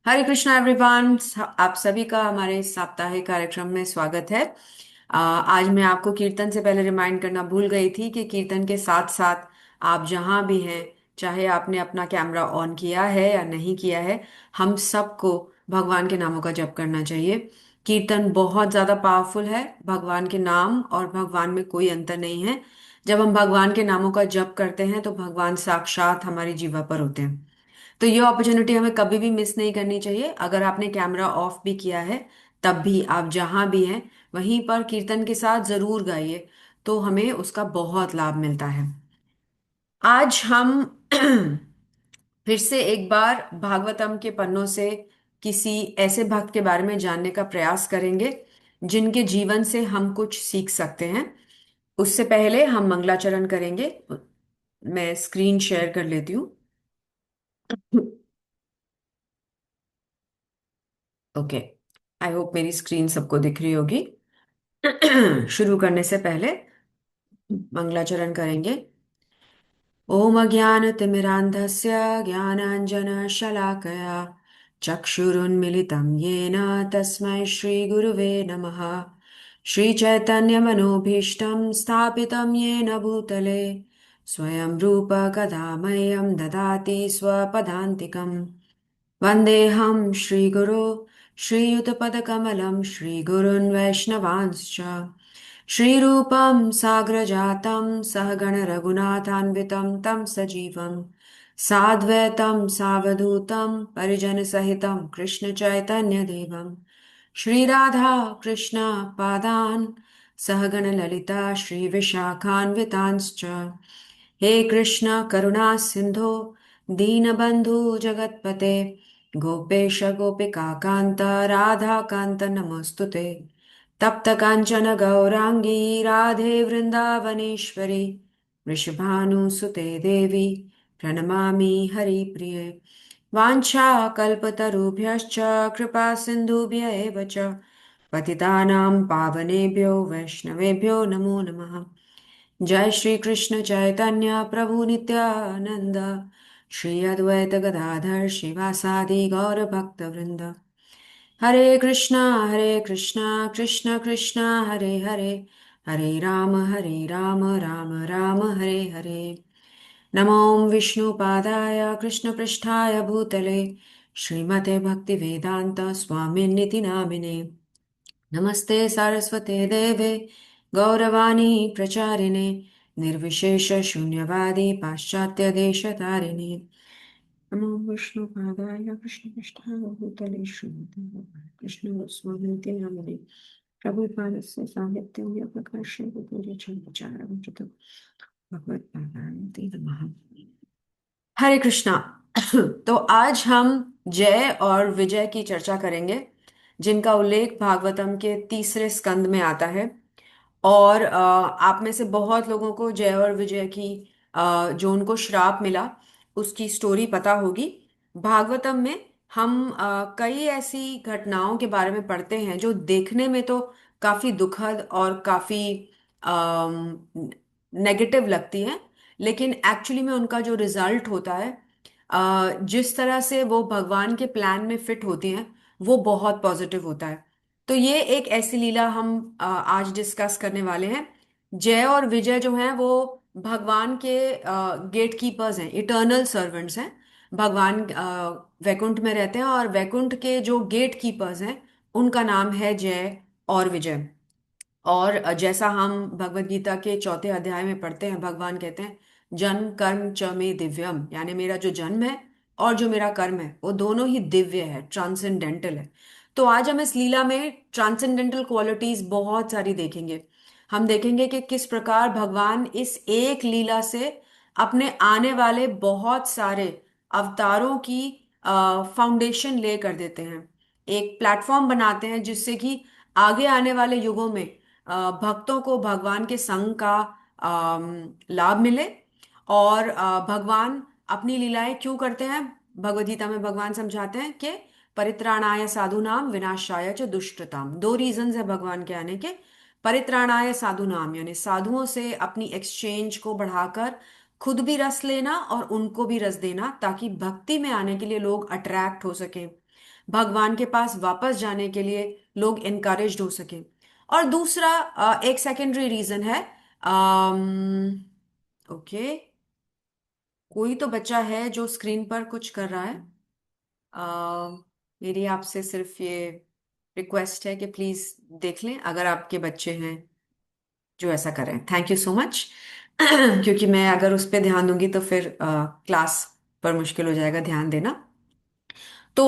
हरे Krishna everyone. आप सभी का हमारे इस साप्ताहिक कार्यक्रम में स्वागत है। आज मैं आपको कीर्तन से पहले रिमाइंड करना भूल गई थी कि कीर्तन के साथ साथ आप जहां भी हैं, चाहे आपने अपना कैमरा ऑन किया है या नहीं किया है, हम सबको भगवान के नामों का जप करना चाहिए। कीर्तन बहुत ज्यादा पावरफुल है। भगवान के नाम और भगवान में कोई अंतर नहीं है। जब हम भगवान के नामों का जप करते हैं तो भगवान साक्षात हमारी जीवा पर होते हैं। तो ये अपॉर्चुनिटी हमें कभी भी मिस नहीं करनी चाहिए। अगर आपने कैमरा ऑफ भी किया है, तब भी आप जहां भी हैं वहीं पर कीर्तन के साथ जरूर गाइए, तो हमें उसका बहुत लाभ मिलता है। आज हम फिर से एक बार भागवतम के पन्नों से किसी ऐसे भक्त के बारे में जानने का प्रयास करेंगे जिनके जीवन से हम कुछ सीख सकते हैं। उससे पहले हम मंगलाचरण करेंगे। मैं स्क्रीन शेयर कर लेती हूँ। ओके। आई होप मेरी स्क्रीन सबको दिख रही होगी। शुरू करने से पहले मंगलाचरण करेंगे। ओम अज्ञानतिमिरान्धस्य ज्ञानाञ्जनशलाकया चक्षुरुन्मिलितं येन तस्मै श्रीगुरुवे नमः। श्रीचैतन्यमनोभीष्टं स्थापितं येन भूतले स्वयं रूप कदा मह्यं ददाति स्वपदान्तिकम्। वन्देऽहं श्रीगुरो श्रीयुतपदकमलं श्रीगुरुन् वैष्णवांश्च श्रीरूपं साग्रजातं सहगण रघुनाथान्वितं तं सजीवं साद्वैतं सावधूतं परिजनसहितं कृष्णचैतन्यदेवं श्रीराधा कृष्ण पादान् सहगण ललिता श्रीविशाखान्वितांश्च। हे कृष्ण करुणा सिंधो दीनबंधु जगतपते गोपेश गोपिका कांत राधा कांत नमोस्तुते। तप्त कांचन गौरांगी राधे वृंदावनेश्वरी वृषभानुसुते देवी प्रणमामि हरिप्रिये। वाञ्छाकल्पतरुभ्यश्च कृपा सिन्धुभ्य एव च पतितानां पावनेभ्यो वैष्णवेभ्यो नमो नमः। जय श्री कृष्ण चैतन्य प्रभु नित्यानंद श्री अद्वैत गदाधर शिवासादि गौर भक्त वृंद। हरे कृष्णा कृष्ण कृष्ण हरे हरे, हरे राम राम राम हरे हरे। नमो विष्णुपादाय कृष्णपृष्ठाय भूतले श्रीमते भक्तिवेदांत स्वामिन्निति नामिने। नमस्ते सारस्वते देवे गौरवाणी प्रचारिणे निर्विशेष शून्यवादी पाश्चात्य देशतारिणे। नमो विष्णुपादाय कृष्णपृष्ठाय भूतले श्रीमते कृष्ण स्वामिनिति नामिने। प्रभुपादस्य साहित्यं प्रकाश्य विचारं भगवत्पादाय नमः। हरे कृष्णा। तो आज हम जय और विजय की चर्चा करेंगे, जिनका उल्लेख भागवतम के तीसरे स्कंद में आता है। और आप में से बहुत लोगों को जय और विजय की जो उनको श्राप मिला उसकी स्टोरी पता होगी। भागवतम में हम कई ऐसी घटनाओं के बारे में पढ़ते हैं जो देखने में तो काफी दुखद और काफी नेगेटिव लगती हैं, लेकिन एक्चुअली में उनका जो रिजल्ट होता है, जिस तरह से वो भगवान के प्लान में फिट होती हैं, वो बहुत पॉजिटिव होता है। तो ये एक ऐसी लीला हम आज डिस्कस करने वाले हैं। जय और विजय जो हैं वो भगवान के गेट कीपर्स हैं, इटर्नल सर्वेंट्स हैं। भगवान वैकुंठ में रहते हैं और वैकुंठ के जो गेट कीपर्स हैं उनका नाम है जय और विजय। और जैसा हम भगवत गीता के चौथे अध्याय में पढ़ते हैं, भगवान कहते हैं जन्म कर्म च मे दिव्यम, यानी मेरा जो जन्म है और जो मेरा कर्म है वो दोनों ही दिव्य है, ट्रांसेंडेंटल है। तो आज हम इस लीला में ट्रांसेंडेंटल क्वालिटीज बहुत सारी देखेंगे। हम देखेंगे कि किस प्रकार भगवान इस एक लीला से अपने आने वाले बहुत सारे अवतारों की फाउंडेशन ले कर देते हैं, एक प्लेटफॉर्म बनाते हैं जिससे कि आगे आने वाले युगों में भक्तों को भगवान के संग का लाभ मिले। और भगवान अपनी लीलाएं क्यों करते हैं, भगवद गीता में भगवान समझाते हैं कि परित्राणाय साधुनाम विनाशाय च दुष्कृताम। दो रीजंस है भगवान के आने के। परित्राणाय साधुनाम यानी साधुओं से अपनी एक्सचेंज को बढ़ाकर खुद भी रस लेना और उनको भी रस देना, ताकि भक्ति में आने के लिए लोग अट्रैक्ट हो सके। भगवान के पास वापस जाने के लिए लोग इनकरेज्ड हो सके। और दूसरा एक सेकेंडरी रीजन है। ओके, कोई तो बच्चा है जो स्क्रीन पर कुछ कर रहा है। मेरी आपसे सिर्फ ये रिक्वेस्ट है कि प्लीज देख लें अगर आपके बच्चे हैं जो ऐसा करें। Thank you so much. क्योंकि मैं अगर उस पर ध्यान दूंगी तो फिर क्लास पर मुश्किल हो जाएगा ध्यान देना। तो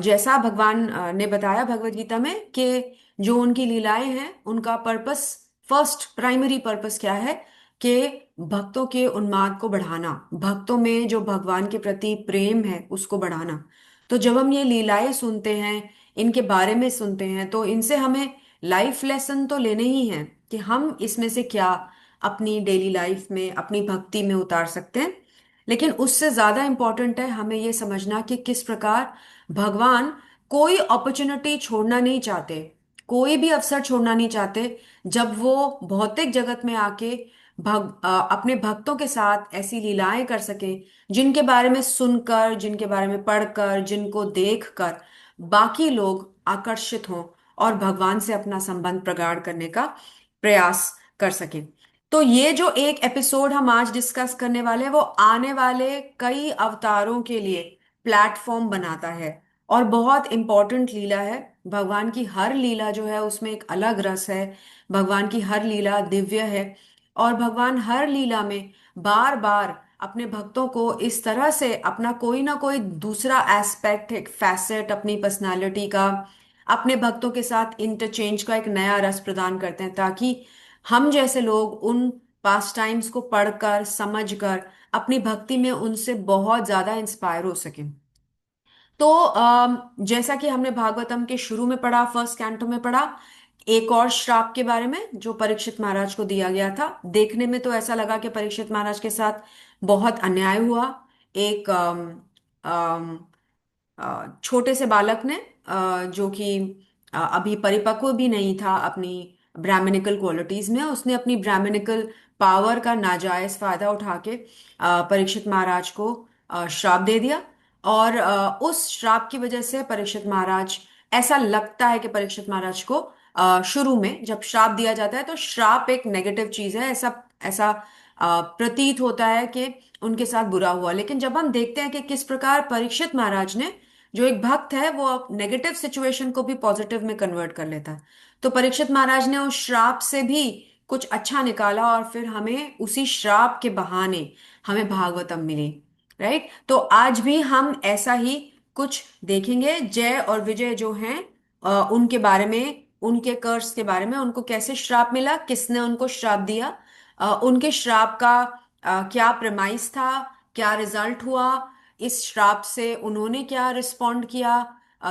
जैसा भगवान ने बताया भगवत गीता में कि जो उनकी लीलाएं हैं उनका पर्पस, फर्स्ट प्राइमरी पर्पस क्या है कि भक्तों के उन्माद को बढ़ाना, भक्तों में जो भगवान के प्रति प्रेम है उसको बढ़ाना। तो जब हम ये लीलाएं सुनते हैं, इनके बारे में सुनते हैं, तो इनसे हमें लाइफ लेसन तो लेने ही हैं कि हम इसमें से क्या अपनी डेली लाइफ में, अपनी भक्ति में उतार सकते हैं। लेकिन उससे ज्यादा इंपॉर्टेंट है हमें ये समझना कि किस प्रकार भगवान कोई अपॉर्चुनिटी छोड़ना नहीं चाहते, कोई भी अवसर छोड़ना नहीं चाहते जब वो भौतिक जगत में आके अपने भक्तों के साथ ऐसी लीलाएं कर सके जिनके बारे में सुनकर, जिनके बारे में पढ़कर, जिनको देखकर बाकी लोग आकर्षित हों और भगवान से अपना संबंध प्रगाढ़ करने का प्रयास कर सकें। तो ये जो एक एपिसोड हम आज डिस्कस करने वाले हैं वो आने वाले कई अवतारों के लिए प्लेटफॉर्म बनाता है और बहुत इंपॉर्टेंट लीला है। भगवान की हर लीला जो है उसमें एक अलग रस है, भगवान की हर लीला दिव्य है। और भगवान हर लीला में बार बार अपने भक्तों को इस तरह से अपना कोई ना कोई दूसरा एस्पेक्ट, एक फैसेट अपनी पर्सनालिटी का अपने भक्तों के साथ इंटरचेंज का एक नया रस प्रदान करते हैं, ताकि हम जैसे लोग उन पास्ट टाइम्स को पढ़कर, समझकर अपनी भक्ति में उनसे बहुत ज्यादा इंस्पायर हो सके। तो जैसा कि हमने भागवतम के शुरू में पढ़ा, फर्स्ट कैंटो में पढ़ा, एक और श्राप के बारे में जो परीक्षित महाराज को दिया गया था। देखने में तो ऐसा लगा कि परीक्षित महाराज के साथ बहुत अन्याय हुआ। एक छोटे से बालक ने, जो कि अभी परिपक्व भी नहीं था अपनी ब्राह्मणिकल क्वालिटीज में, उसने अपनी ब्राह्मणिकल पावर का नाजायज फायदा उठा के परीक्षित महाराज को श्राप दे दिया। और उस श्राप की वजह से परीक्षित महाराज, ऐसा लगता है कि परीक्षित महाराज को शुरू में जब श्राप दिया जाता है तो श्राप एक नेगेटिव चीज है, ऐसा ऐसा प्रतीत होता है कि उनके साथ बुरा हुआ। लेकिन जब हम देखते हैं कि किस प्रकार परीक्षित महाराज ने, जो एक भक्त है, वो नेगेटिव सिचुएशन को भी पॉजिटिव में कन्वर्ट कर लेता है। तो परीक्षित महाराज ने उस श्राप से भी कुछ अच्छा निकाला और फिर हमें उसी श्राप के बहाने हमें भागवतम मिली। राइट, तो आज भी हम ऐसा ही कुछ देखेंगे। जय और विजय जो हैं, उनके बारे में, उनके कर्स के बारे में, उनको कैसे श्राप मिला, किसने उनको श्राप दिया, उनके श्राप का क्या प्रेमाइस था, क्या रिजल्ट हुआ, इस श्राप से उन्होंने क्या रिस्पॉन्ड किया,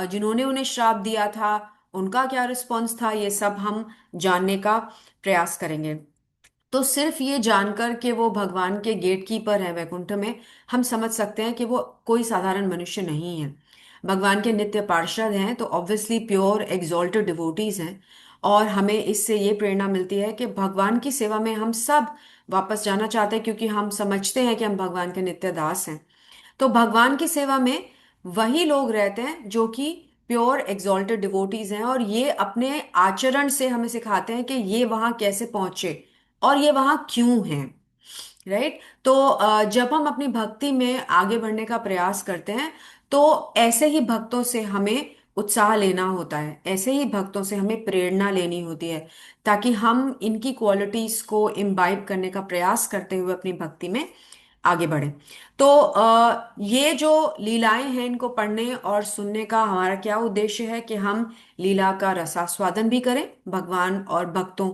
जिन्होंने उन्हें श्राप दिया था उनका क्या रिस्पॉन्स था, ये सब हम जानने का प्रयास करेंगे। तो सिर्फ ये जानकर कि वो भगवान के गेट कीपर है वैकुंठ में, हम समझ सकते हैं कि वो कोई साधारण मनुष्य नहीं है। भगवान के नित्य पार्षद हैं तो ऑब्वियसली प्योर एग्जॉल्टेड डिवोटीज हैं। और हमें इससे ये प्रेरणा मिलती है कि भगवान की सेवा में हम सब वापस जाना चाहते हैं, क्योंकि हम समझते हैं कि हम भगवान के नित्य दास हैं। तो भगवान की सेवा में वही लोग रहते हैं जो कि प्योर एग्जॉल्टेड डिवोटीज हैं, और ये अपने आचरण से हमें सिखाते हैं कि ये वहां कैसे पहुंचे और ये वहां क्यों हैं। राइट, तो जब हम अपनी भक्ति में आगे बढ़ने का प्रयास करते हैं तो ऐसे ही भक्तों से हमें उत्साह लेना होता है, ऐसे ही भक्तों से हमें प्रेरणा लेनी होती है, ताकि हम इनकी क्वालिटीज को इम्बाइब करने का प्रयास करते हुए अपनी भक्ति में आगे बढ़े। तो ये जो लीलाएं हैं इनको पढ़ने और सुनने का हमारा क्या उद्देश्य है कि हम लीला का रसास्वादन भी करें, भगवान और भक्तों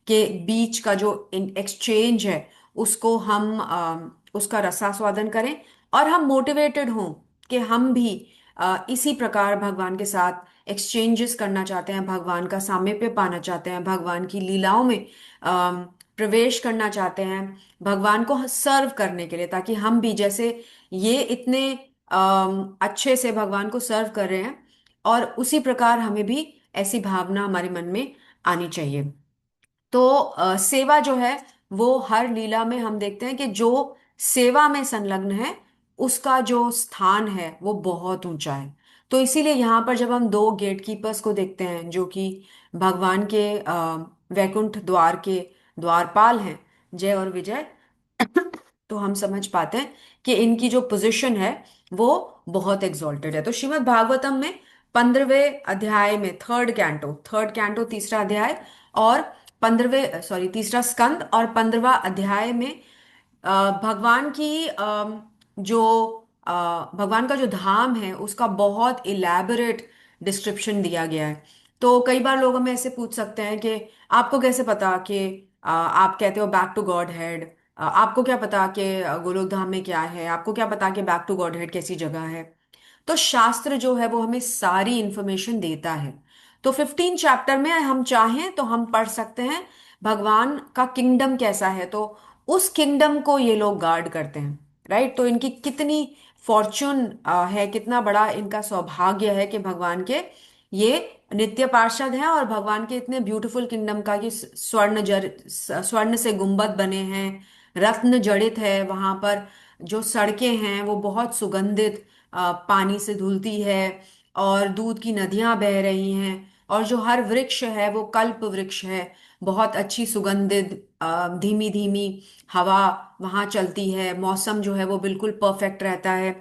के बीच का जो एक्सचेंज है उसको हम उसका रसास्वादन करें, और हम मोटिवेटेड हों कि हम भी इसी प्रकार भगवान के साथ एक्सचेंजेस करना चाहते हैं, भगवान का सामीप्य पाना चाहते हैं, भगवान की लीलाओं में प्रवेश करना चाहते हैं, भगवान को सर्व करने के लिए, ताकि हम भी जैसे ये इतने अच्छे से भगवान को सर्व कर रहे हैं, और उसी प्रकार हमें भी ऐसी भावना हमारे मन में आनी चाहिए। तो सेवा जो है वो हर लीला में हम देखते हैं कि जो सेवा में संलग्न है उसका जो स्थान है वो बहुत ऊंचा है। तो इसीलिए यहाँ पर जब हम दो गेट कीपर्स को देखते हैं जो कि भगवान के वैकुंठ द्वार के द्वारपाल हैं, जय और विजय, तो हम समझ पाते हैं कि इनकी जो पोजीशन है वो बहुत एग्जॉल्टेड है। तो श्रीमद् भागवतम में 15वें अध्याय में थर्ड कैंटो तीसरा अध्याय, और 15वें सॉरी तीसरा स्कंद और 15वां अध्याय में भगवान की जो भगवान का जो धाम है उसका बहुत इलेबोरेट डिस्क्रिप्शन दिया गया है। तो कई बार लोग हमें ऐसे पूछ सकते हैं कि आपको कैसे पता कि आप कहते हो बैक टू गॉड हेड, आपको क्या पता कि गोलोक धाम में क्या है, आपको क्या पता कि बैक टू गॉड हेड कैसी जगह है। तो शास्त्र जो है वो हमें सारी इंफॉर्मेशन देता है। तो 15 चैप्टर में हम चाहें तो हम पढ़ सकते हैं भगवान का किंगडम कैसा है, तो उस किंगडम को ये लोग गार्ड करते हैं, राइट। तो इनकी कितनी फॉर्च्यून है, कितना बड़ा इनका सौभाग्य है कि भगवान के ये नित्य पार्षद हैं, और भगवान के इतने ब्यूटीफुल किंगडम का कि स्वर्ण से गुंबद बने हैं, रत्न जड़ित है वहां पर, जो सड़कें हैं वो बहुत सुगंधित पानी से धुलती है, और दूध की नदियां बह रही हैं, और जो हर वृक्ष है वो कल्प वृक्ष है, बहुत अच्छी सुगंधित धीमी धीमी हवा वहां चलती है, मौसम जो है वो बिल्कुल परफेक्ट रहता है।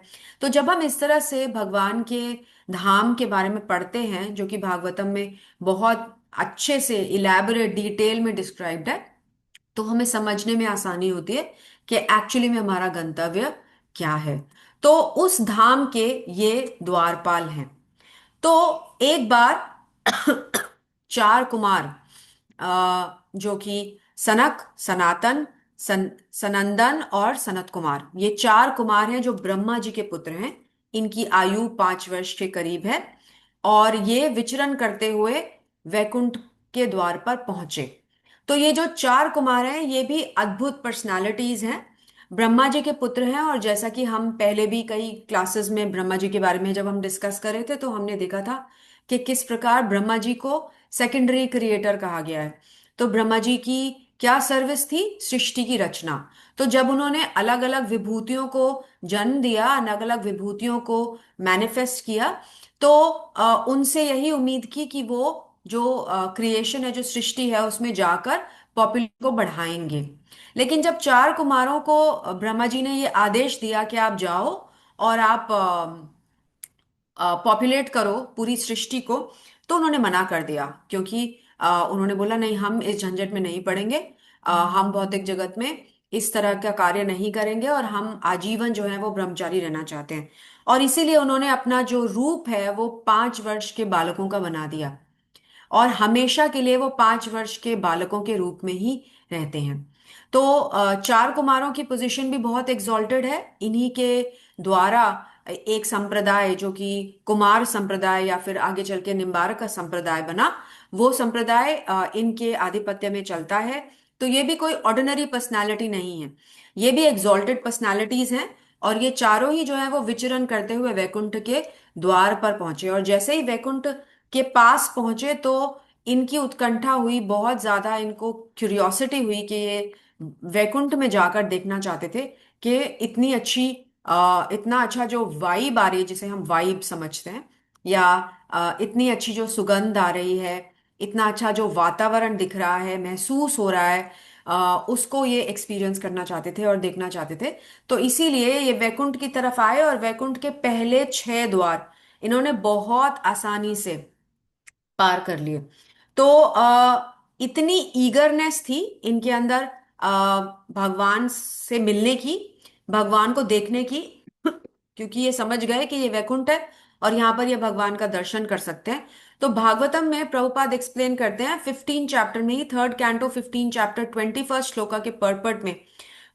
तो जब हम इस तरह से भगवान के धाम के बारे में पढ़ते हैं जो कि भागवतम में बहुत अच्छे से इलेबोरेट डिटेल में डिस्क्राइब्ड है, तो हमें समझने में आसानी होती है कि एक्चुअली में हमारा गंतव्य क्या है। तो उस धाम के ये द्वारपाल हैं। तो एक बार चार कुमार, जो कि सनक, सनातन, सनंदन और सनत कुमार, ये चार कुमार हैं जो ब्रह्मा जी के पुत्र हैं। इनकी आयु 5 वर्ष के करीब है, और ये विचरण करते हुए वैकुंठ के द्वार पर पहुंचे। तो ये जो चार कुमार हैं ये भी अद्भुत पर्सनालिटीज हैं, ब्रह्मा जी के पुत्र हैं। और जैसा कि हम पहले भी कई क्लासेस में ब्रह्मा जी के बारे में जब हम डिस्कस कर रहे थे तो हमने देखा था कि किस प्रकार ब्रह्मा जी को सेकेंडरी क्रिएटर कहा गया है। तो ब्रह्मा जी की क्या सर्विस थी? सृष्टि की रचना। तो जब उन्होंने अलग अलग विभूतियों को जन्म दिया, अलग अलग विभूतियों को मैनिफेस्ट किया, तो उनसे यही उम्मीद की कि वो जो क्रिएशन है, जो सृष्टि है, उसमें जाकर पॉपुलेशन को बढ़ाएंगे। लेकिन जब चार कुमारों को ब्रह्मा जी ने ये आदेश दिया कि आप जाओ और आप पॉपुलेट करो पूरी सृष्टि को, तो उन्होंने मना कर दिया, क्योंकि उन्होंने बोला नहीं, हम इस झंझट में नहीं पड़ेंगे, हम भौतिक जगत में इस तरह का कार्य नहीं करेंगे, और हम आजीवन जो है वो ब्रह्मचारी रहना चाहते हैं। और इसीलिए उन्होंने अपना जो रूप है वो 5 वर्ष के बालकों का बना दिया, और हमेशा के लिए वो 5 वर्ष के बालकों के रूप में ही रहते हैं। तो चार कुमारों की पोजीशन भी बहुत एग्जॉल्टेड है। इन्हीं के द्वारा एक संप्रदाय जो कि कुमार संप्रदाय या फिर आगे चल के निम्बारक का संप्रदाय बना, वो संप्रदाय इनके आधिपत्य में चलता है। तो ये भी कोई ऑर्डिनरी पर्सनालिटी नहीं है, ये भी एग्जॉल्टेड पर्सनालिटीज हैं। और ये चारों ही जो है वो विचरण करते हुए वैकुंठ के द्वार पर पहुंचे, और जैसे ही वैकुंठ के पास पहुंचे तो इनकी उत्कंठा हुई बहुत ज्यादा, इनको क्यूरियोसिटी हुई कि ये वैकुंठ में जाकर देखना चाहते थे कि इतनी अच्छी इतना अच्छा जो वाइब आ रही है, जिसे हम वाइब समझते हैं, या इतनी अच्छी जो सुगंध आ रही है, इतना अच्छा जो वातावरण दिख रहा है, महसूस हो रहा है, उसको ये एक्सपीरियंस करना चाहते थे और देखना चाहते थे। तो इसीलिए ये वैकुंठ की तरफ आए, और वैकुंठ के पहले 6 द्वार इन्होंने बहुत आसानी से पार कर लिए। तो इतनी ईगरनेस थी इनके अंदर भगवान से मिलने की, भगवान को देखने की, क्योंकि ये समझ गए कि ये वैकुंठ है और यहाँ पर ये भगवान का दर्शन कर सकते हैं। तो भागवतम में प्रभुपाद एक्सप्लेन करते हैं 15 चैप्टर में ही, थर्ड कैंटो 15 चैप्टर 21 श्लोका के पर्पट में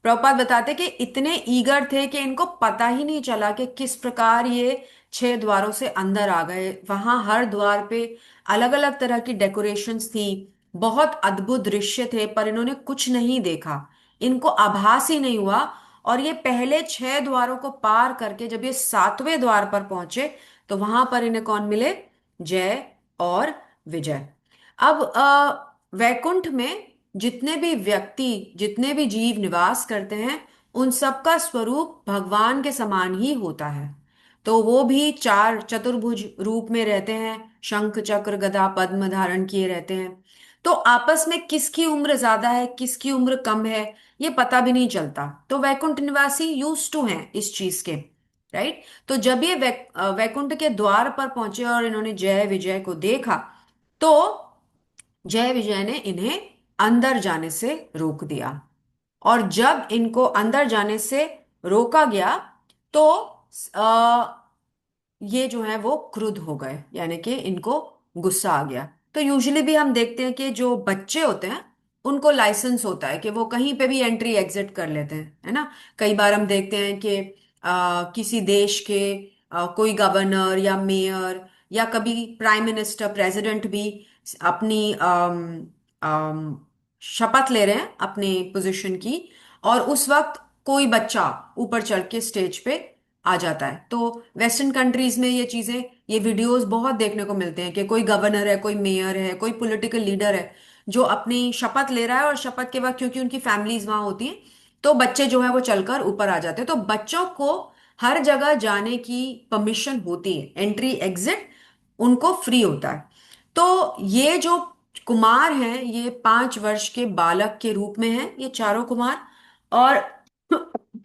प्रभुपाद बताते कि इतने ईगर थे कि इनको पता ही नहीं चला कि किस प्रकार ये 6 द्वारों से अंदर आ गए। वहां हर द्वार पे अलग अलग तरह की डेकोरेशंस थी, बहुत अद्भुत दृश्य थे, पर इन्होंने कुछ नहीं देखा, इनको आभास ही नहीं हुआ। और ये पहले 6 द्वारों को पार करके जब ये 7वें द्वार पर पहुंचे, तो वहां पर इन्हें कौन मिले? जय और विजय। अब वैकुंठ में जितने भी व्यक्ति, जितने भी जीव निवास करते हैं, उन सब का स्वरूप भगवान के समान ही होता है। तो वो भी चार चतुर्भुज रूप में रहते हैं, शंख चक्र गदा पद्म धारण किए रहते हैं। तो आपस में किसकी उम्र ज्यादा है किसकी उम्र कम है ये पता भी नहीं चलता। तो वैकुंठ निवासी यूज टू हैं इस चीज के, राइट। तो जब ये वैकुंठ के द्वार पर पहुंचे और इन्होंने जय विजय को देखा, तो जय विजय ने इन्हें अंदर जाने से रोक दिया। और जब इनको अंदर जाने से रोका गया, तो ये जो है वो क्रुद्ध हो गए, यानी कि इनको गुस्सा आ गया। तो यूजुअली भी हम देखते हैं कि जो बच्चे होते हैं उनको लाइसेंस होता है कि वो कहीं पे भी एंट्री एग्जिट कर लेते हैं, है ना। कई बार हम देखते हैं कि किसी देश के कोई गवर्नर या मेयर या कभी प्राइम मिनिस्टर प्रेसिडेंट भी अपनी शपथ ले रहे हैं अपनी पोजीशन की, और उस वक्त कोई बच्चा ऊपर चढ़ के स्टेज पे आ जाता है। तो वेस्टर्न कंट्रीज में ये चीजें, ये वीडियोस बहुत देखने को मिलते हैं कि कोई गवर्नर है, कोई मेयर है, कोई पॉलिटिकल लीडर है जो अपनी शपथ ले रहा है, और शपथ के बाद क्योंकि उनकी फैमिलीज वहां होती हैं, तो बच्चे जो है वो चलकर ऊपर आ जाते हैं। तो बच्चों को हर जगह जाने की परमिशन होती है, एंट्री एग्जिट उनको फ्री होता है। तो ये जो कुमार हैं ये 5 वर्ष के बालक के रूप में हैं, ये चारों कुमार। और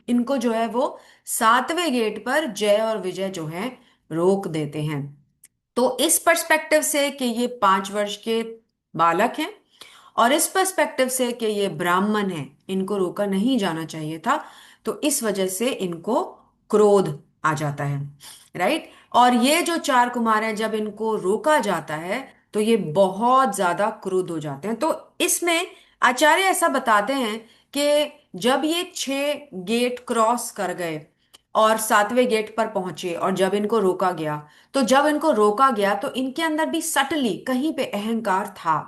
इनको जो है वो 7वें गेट पर जय और विजय जो है रोक देते हैं। तो इस पर्सपेक्टिव से कि ये 5 वर्ष के बालक हैं, और इस पर्सपेक्टिव से कि ये ब्राह्मण हैं, इनको रोका नहीं जाना चाहिए था। तो इस वजह से इनको क्रोध आ जाता है, राइट। और ये जो चार कुमार हैं जब इनको रोका जाता है तो ये बहुत ज्यादा क्रुद्ध हो जाते हैं। तो इसमें आचार्य ऐसा बताते हैं कि जब ये 6 गेट क्रॉस कर गए और 7वें गेट पर पहुंचे, और जब इनको रोका गया, तो जब इनको रोका गया तो इनके अंदर भी सटली कहीं पे अहंकार था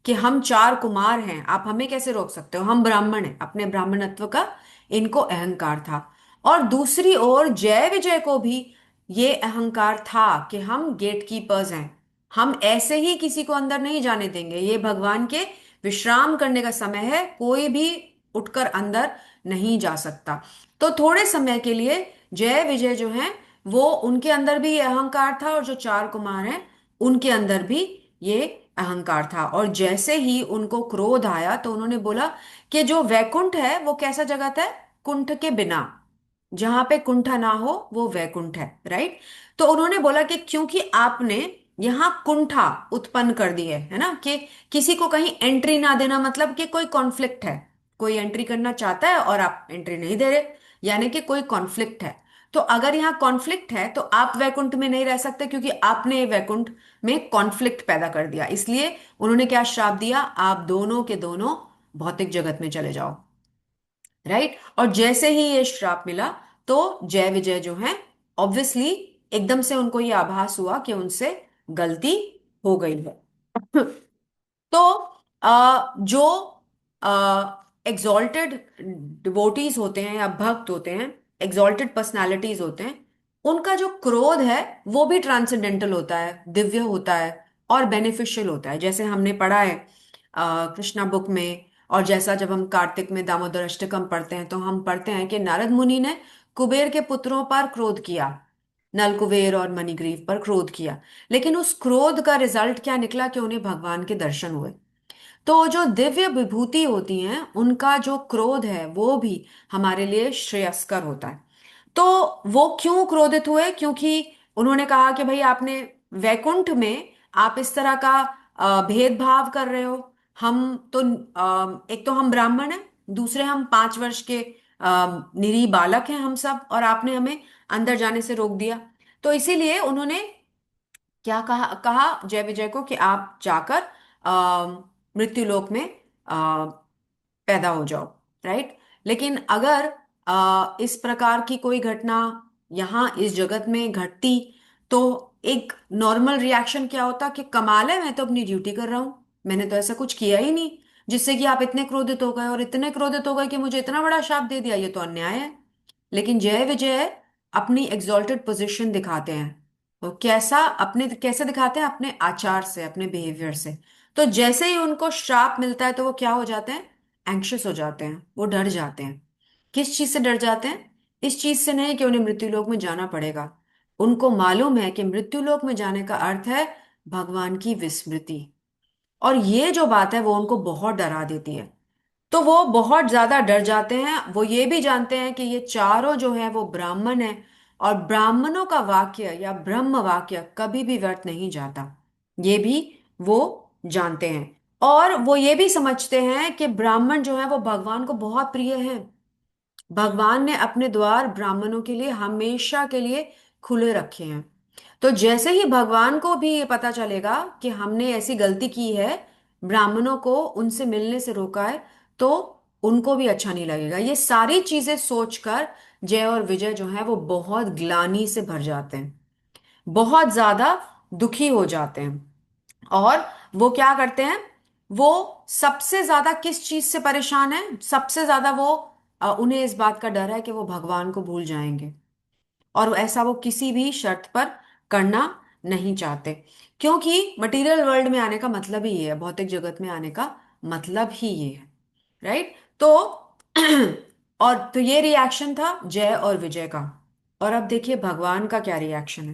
कि हम चार कुमार हैं, आप हमें कैसे रोक सकते हो, हम ब्राह्मण हैं, अपने ब्राह्मणत्व का इनको अहंकार था। और दूसरी ओर जय विजय को भी ये अहंकार था कि हम गेट कीपर्स हैं, हम ऐसे ही किसी को अंदर नहीं जाने देंगे, ये भगवान के विश्राम करने का समय है, कोई भी उठकर अंदर नहीं जा सकता। तो थोड़े समय के लिए जय विजय जो हैं वो, उनके अंदर भी ये अहंकार था, और जो चार कुमार हैं उनके अंदर भी ये अहंकार था। और जैसे ही उनको क्रोध आया तो उन्होंने बोला कि जो वैकुंठ है वो कैसा जगत है, कुंठ के बिना, जहां पे कुंठा ना हो वो वैकुंठ है, राइट। तो उन्होंने बोला कि क्योंकि आपने यहाँ कुंठा उत्पन्न कर दी है ना, कि किसी को कहीं एंट्री ना देना, मतलब कि कोई कॉन्फ्लिक्ट है, कोई एंट्री करना चाहता है और आप एंट्री नहीं दे रहे, यानी कि कोई कॉन्फ्लिक्ट है। तो अगर यहाँ कॉन्फ्लिक्ट है तो आप वैकुंठ में नहीं रह सकते, क्योंकि आपने वैकुंठ में कॉन्फ्लिक्ट पैदा कर दिया। इसलिए उन्होंने क्या श्राप दिया, आप दोनों के दोनों भौतिक जगत में चले जाओ, राइट। और जैसे ही ये श्राप मिला तो जय विजय जो है, ऑब्वियसली एकदम से उनको ये आभास हुआ कि उनसे गलती हो गई है। तो जो एग्जॉल्टेड डिवोटीज होते हैं या भक्त होते हैं, एग्जॉल्टेड पर्सनालिटीज होते हैं, उनका जो क्रोध है वो भी ट्रांसेंडेंटल होता है, दिव्य होता है और बेनिफिशियल होता है। जैसे हमने पढ़ा है कृष्णा बुक में, और जैसा जब हम कार्तिक में दामोदर अष्टकम पढ़ते हैं तो हम पढ़ते हैं कि नारद मुनि ने कुबेर के पुत्रों पर क्रोध किया, नल कुबेर और मणिग्रीव पर क्रोध किया, लेकिन उस क्रोध का रिजल्ट क्या निकला कि उन्हें भगवान के दर्शन हुए। तो जो दिव्य विभूति होती हैं उनका जो क्रोध है वो भी हमारे लिए श्रेयस्कर होता है। तो वो क्यों क्रोधित हुए, क्योंकि उन्होंने कहा कि भाई आपने वैकुंठ में आप इस तरह का भेदभाव कर रहे हो। हम तो एक तो हम ब्राह्मण हैं, दूसरे हम 5 वर्ष के निरीह बालक हैं हम सब, और आपने हमें अंदर जाने से रोक दिया। तो इसीलिए उन्होंने क्या कहा कहा जय विजय को कि आप जाकर मृत्युलोक में आ, पैदा हो जाओ, राइट। लेकिन अगर इस प्रकार की कोई घटना यहाँ इस जगत में घटती तो एक नॉर्मल रिएक्शन क्या होता कि कमाल है, मैं तो अपनी ड्यूटी कर रहा हूं, मैंने तो ऐसा कुछ किया ही नहीं जिससे कि आप इतने क्रोधित हो गए, और इतने क्रोधित हो गए कि मुझे इतना बड़ा शाप दे दिया, ये तो अन्याय है। लेकिन जय विजय अपनी एग्जॉल्टेड पोजीशन दिखाते हैं। तो कैसा, अपने कैसे दिखाते हैं, अपने आचार से, अपने बिहेवियर से। तो जैसे ही उनको श्राप मिलता है तो वो क्या हो जाते हैं, एंग्शियस हो जाते हैं, वो डर जाते हैं। किस चीज से डर जाते हैं? इस चीज से नहीं कि उन्हें मृत्युलोक में जाना पड़ेगा। उनको मालूम है कि मृत्युलोक में जाने का अर्थ है भगवान की विस्मृति। और ये जो बात है वो उनको बहुत डरा देती है। तो वो बहुत ज्यादा डर जाते हैं। वो ये भी जानते हैं कि ये चारों जो है वो ब्राह्मण है, और ब्राह्मणों का वाक्य या ब्रह्म वाक्य कभी भी व्यर्थ नहीं जाता। ये भी वो जानते हैं। और वो ये भी समझते हैं कि ब्राह्मण जो है वो भगवान को बहुत प्रिय है। भगवान ने अपने द्वार ब्राह्मणों के लिए हमेशा के लिए खुले रखे हैं। तो जैसे ही भगवान को भी ये पता चलेगा कि हमने ऐसी गलती की है, ब्राह्मणों को उनसे मिलने से रोका है, तो उनको भी अच्छा नहीं लगेगा। ये सारी चीजें सोचकर जय और विजय जो है वो बहुत ग्लानि से भर जाते हैं, बहुत ज्यादा दुखी हो जाते हैं। और वो क्या करते हैं? वो सबसे ज्यादा किस चीज से परेशान है? सबसे ज्यादा वो उन्हें इस बात का डर है कि वो भगवान को भूल जाएंगे। और ऐसा वो किसी भी शर्त पर करना नहीं चाहते, क्योंकि मटेरियल वर्ल्ड में आने का मतलब ही ये है, भौतिक जगत में आने का मतलब ही ये है। राइट? तो और तो ये रिएक्शन था जय और विजय का। और अब देखिए भगवान का क्या रिएक्शन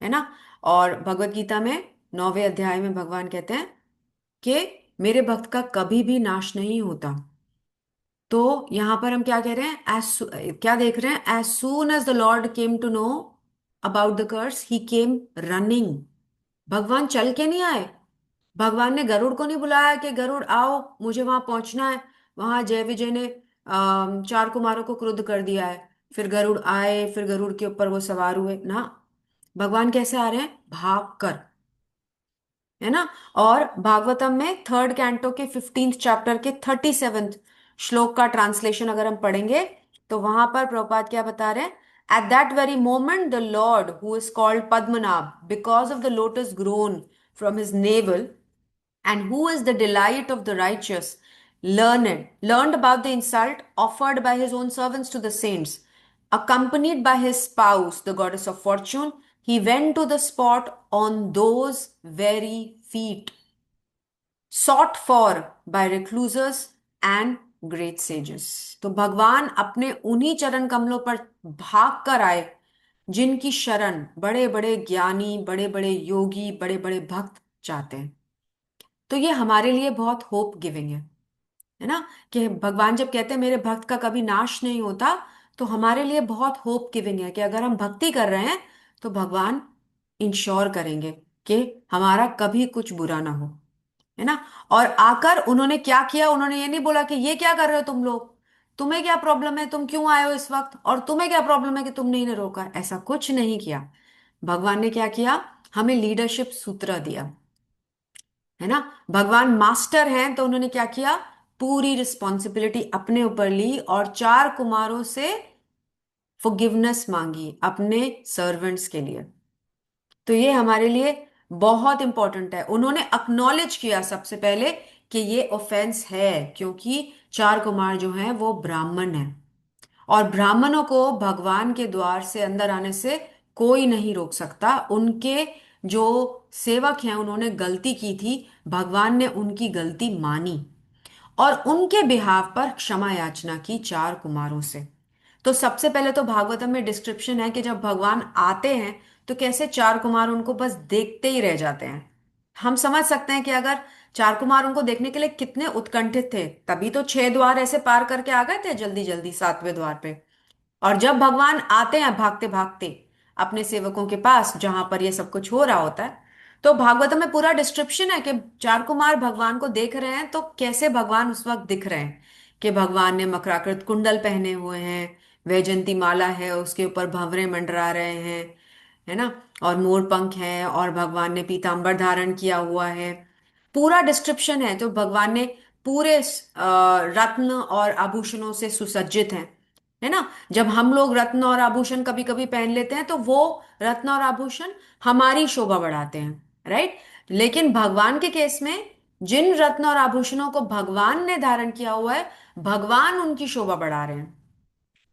है ना। और भगवत गीता में 9वें अध्याय में भगवान कहते हैं कि मेरे भक्त का कभी भी नाश नहीं होता। तो यहां पर हम क्या कह रहे हैं? क्या देख रहे हैं? As soon as the lord came to know about the curse he came running. भगवान चल के नहीं आए। भगवान ने गरुड़ को नहीं बुलाया कि गरुड़ आओ मुझे वहां पहुंचना है। वहां जय विजय ने चार कुमारों को क्रुद्ध कर दिया है, फिर गरुड़ आए, फिर गरुड़ के ऊपर वो सवार हुए ना। भगवान कैसे आ रहे हैं? भाग कर, है ना। और भागवतम में थर्ड कैंटो के 15th चैप्टर के 37th श्लोक का ट्रांसलेशन अगर हम पढ़ेंगे, तो वहां पर प्रभुपाद क्या बता रहे हैं? At that very moment the lord who is called Padmanabha because of the lotus grown from his navel, and who is the delight of the righteous, learned about the insult offered by his own servants to the saints. Accompanied by his spouse, the goddess of fortune, he went to the spot on those very feet, sought for by recluses and great sages. तो भगवान अपने उन्हीं चरण कमलों पर भाग कर आए जिनकी शरण बड़े बड़े ज्ञानी, बड़े बड़े योगी, बड़े बड़े भक्त चाहते हैं। तो ये हमारे लिए बहुत होप गिविंग है ना, कि भगवान जब कहते हैं मेरे भक्त का कभी नाश नहीं होता, तो हमारे लिए बहुत होप गिविंग है कि अगर हम भक्ति कर रहे हैं तो भगवान इंश्योर करेंगे कि हमारा कभी कुछ बुरा ना हो, है ना। और आकर उन्होंने क्या किया? उन्होंने ये नहीं बोला कि ये क्या कर रहे हो तुम लोग, तुम्हें क्या प्रॉब्लम है, तुम क्यों आए हो इस वक्त, और तुम्हें क्या प्रॉब्लम है कि तुमने इन्हें रोका। ऐसा कुछ नहीं किया। भगवान ने क्या किया? हमें लीडरशिप सूत्र दिया, है ना। भगवान मास्टर हैं, तो उन्होंने क्या किया? पूरी रिस्पॉन्सिबिलिटी अपने ऊपर ली और चार कुमारों से फॉरगिवनेस मांगी अपने सर्वेंट्स के लिए। तो ये हमारे लिए बहुत इंपॉर्टेंट है। उन्होंने अक्नॉलेज किया सबसे पहले कि ये ऑफेंस है, क्योंकि चार कुमार जो हैं वो ब्राह्मण हैं, और ब्राह्मणों को भगवान के द्वार से अंदर आने से कोई नहीं रोक सकता। उनके जो सेवक हैं उन्होंने गलती की थी, भगवान ने उनकी गलती मानी और उनके बिहाव पर क्षमा याचना की चार कुमारों से। तो सबसे पहले तो भागवतम में डिस्क्रिप्शन है कि जब भगवान आते हैं तो कैसे चार कुमार उनको बस देखते ही रह जाते हैं। हम समझ सकते हैं कि अगर चार कुमार उनको देखने के लिए कितने उत्कंठित थे, तभी तो 6 द्वार ऐसे पार करके आ गए थे जल्दी जल्दी 7वें द्वार पे। और जब भगवान आते हैं भागते भागते अपने सेवकों के पास जहां पर ये सब कुछ हो रहा होता है, तो भागवत में पूरा डिस्क्रिप्शन है कि चार कुमार भगवान को देख रहे हैं तो कैसे भगवान उस वक्त दिख रहे हैं। कि भगवान ने मकराकृत कुंडल पहने हुए हैं, वैजंती माला है उसके ऊपर भंवरे मंडरा रहे हैं, है ना। और मोर पंख है, और भगवान ने पीतांबर धारण किया हुआ है। पूरा डिस्क्रिप्शन है। तो भगवान ने पूरे रत्न और आभूषणों से सुसज्जित हैं, है ना। जब हम लोग रत्न और आभूषण कभी कभी पहन लेते हैं तो वो रत्न और आभूषण हमारी शोभा बढ़ाते हैं, राइट। लेकिन भगवान के केस में जिन रत्न और आभूषणों को भगवान ने धारण किया हुआ है, भगवान उनकी शोभा बढ़ा रहे हैं।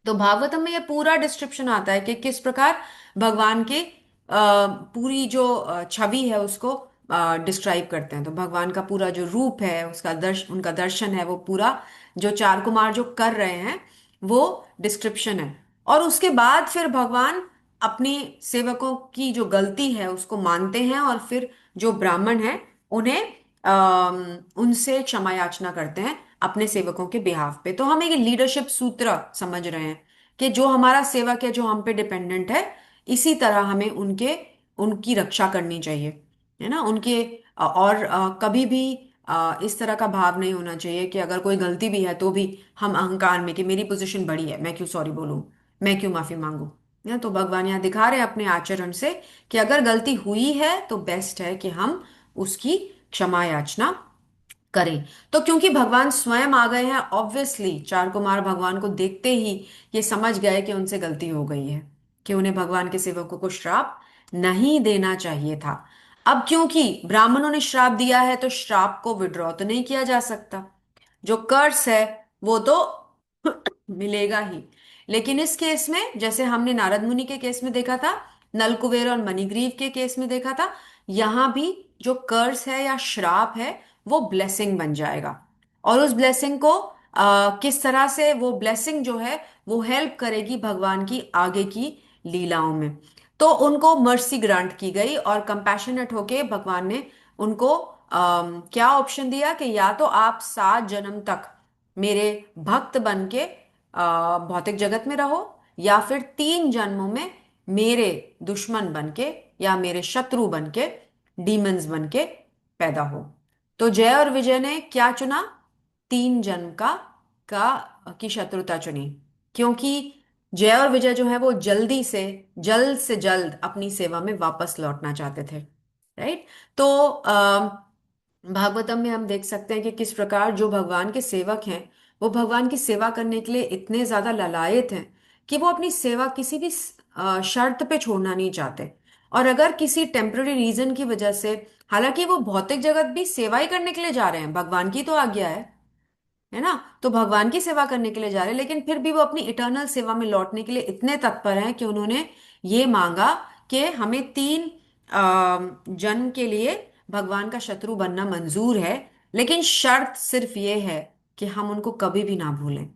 तो भागवतम में ये पूरा डिस्क्रिप्शन आता है कि किस प्रकार भगवान की पूरी जो छवि है उसको डिस्क्राइब करते हैं। तो भगवान का पूरा जो रूप है, उसका उनका दर्शन है, वो पूरा जो चार कुमार जो कर रहे हैं वो डिस्क्रिप्शन है। और उसके बाद फिर भगवान अपनी सेवकों की जो गलती है उसको मानते हैं, और फिर जो ब्राह्मण है उन्हें उनसे क्षमा याचना करते हैं अपने सेवकों के बिहाफ पे। तो हम एक लीडरशिप सूत्र समझ रहे हैं कि जो हमारा सेवक है, जो हम पे डिपेंडेंट है, इसी तरह हमें उनके उनकी रक्षा करनी चाहिए, है ना, उनके। और कभी भी इस तरह का भाव नहीं होना चाहिए कि अगर कोई गलती भी है तो भी हम अहंकार में कि मेरी पोजीशन बड़ी है, मैं क्यों सॉरी बोलूं, मैं क्यों माफी मांगू। या तो भगवान यहाँ दिखा रहे हैं अपने आचरण से कि अगर गलती हुई है तो बेस्ट है कि हम उसकी क्षमा याचना करें। तो क्योंकि भगवान स्वयं आ गए हैं, ऑब्वियसली चार कुमार भगवान को देखते ही ये समझ गए कि उनसे गलती हो गई है, कि उन्हें भगवान के सेवकों को श्राप नहीं देना चाहिए था। अब क्योंकि ब्राह्मणों ने श्राप दिया है तो श्राप को विड्रॉ तो नहीं किया जा सकता, जो कर्स है वो तो मिलेगा ही। लेकिन इस केस में, जैसे हमने नारद मुनि के केस में देखा था, नलकुबेर और मणिग्रीव के केस में देखा था, यहां भी जो कर्स है या श्राप है वो ब्लेसिंग बन जाएगा। और उस ब्लेसिंग को किस तरह से, वो ब्लेसिंग जो है वो हेल्प करेगी भगवान की आगे की लीलाओं में। तो उनको मर्सी ग्रांट की गई, और कंपैशनेट होके भगवान ने उनको क्या ऑप्शन दिया कि या तो आप 7 जन्म तक मेरे भक्त बन के भौतिक जगत में रहो, या फिर 3 जन्मों में मेरे दुश्मन बन के या मेरे शत्रु बन के, डीमंस बन के पैदा हो। तो जय और विजय ने क्या चुना? 3 जन्म का की शत्रुता चुनी, क्योंकि जय और विजय जो है वो जल्द से जल्द अपनी सेवा में वापस लौटना चाहते थे। राइट। तो भागवतम में हम देख सकते हैं कि किस प्रकार जो भगवान के सेवक हैं वो भगवान की सेवा करने के लिए इतने ज्यादा ललायत हैं कि वो अपनी सेवा किसी भी शर्त पे छोड़ना नहीं चाहते। और अगर किसी टेम्पररी रीजन की वजह से, हालांकि वो भौतिक जगत भी सेवा ही करने के लिए जा रहे हैं, भगवान की तो आज्ञा है ना, तो भगवान की सेवा करने के लिए जा रहे हैं, लेकिन फिर भी वो अपनी इटर्नल सेवा में लौटने के लिए इतने तत्पर हैं कि उन्होंने ये मांगा कि हमें 3 जन्म के लिए भगवान का शत्रु बनना मंजूर है, लेकिन शर्त सिर्फ ये है कि हम उनको कभी भी ना भूलें,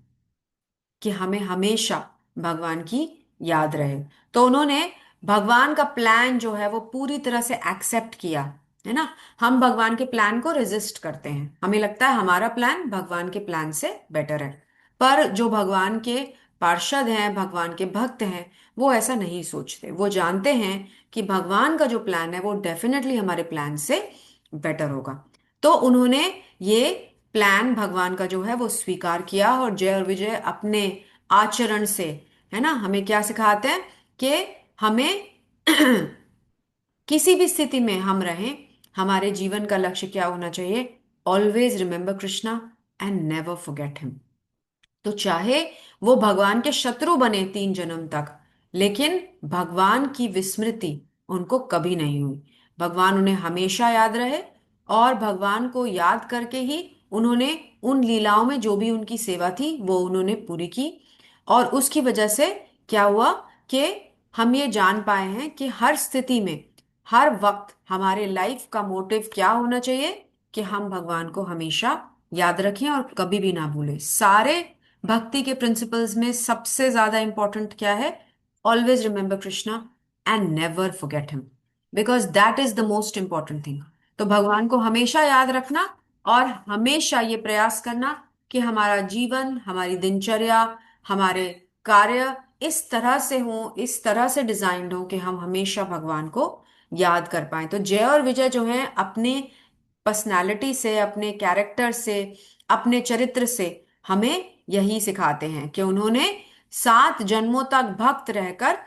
कि हमें हमेशा भगवान की याद रहे। तो उन्होंने भगवान का प्लान जो है वो पूरी तरह से एक्सेप्ट किया, है ना। हम भगवान के प्लान को रेजिस्ट करते हैं, हमें लगता है हमारा प्लान भगवान के प्लान से बेटर है। पर जो भगवान के पार्षद हैं, भगवान के भक्त हैं, वो ऐसा नहीं सोचते। वो जानते हैं कि भगवान का जो प्लान है वो डेफिनेटली हमारे प्लान से बेटर होगा। तो उन्होंने ये प्लान भगवान का जो है वो स्वीकार किया, और जय और विजय अपने आचरण से, है ना, हमें क्या सिखाते हैं कि हमें किसी भी स्थिति में हम रहें, हमारे जीवन का लक्ष्य क्या होना चाहिए? Always remember Krishna and never forget him. तो चाहे वो भगवान के शत्रु बने 3 जन्म तक, लेकिन भगवान की विस्मृति उनको कभी नहीं हुई। भगवान उन्हें हमेशा याद रहे, और भगवान को याद करके ही उन्होंने उन लीलाओं में जो भी उनकी सेवा थी वो उन्होंने पूरी की। और उसकी वजह से क्या हुआ कि हम ये जान पाए हैं कि हर स्थिति में, हर वक्त हमारे लाइफ का मोटिव क्या होना चाहिए, कि हम भगवान को हमेशा याद रखें और कभी भी ना भूलें। सारे भक्ति के प्रिंसिपल्स में सबसे ज्यादा इंपॉर्टेंट क्या है? Always remember Krishna and never forget him, because that is the most important thing. तो भगवान को हमेशा याद रखना, और हमेशा ये प्रयास करना कि हमारा जीवन, हमारी दिनचर्या, हमारे कार्य इस तरह से हो, इस तरह से डिजाइंड हो कि हम हमेशा भगवान को याद कर पाए। तो जय और विजय जो है अपने पर्सनालिटी से, अपने कैरेक्टर से, अपने चरित्र से हमें यही सिखाते हैं कि उन्होंने 7 जन्मों तक भक्त रहकर,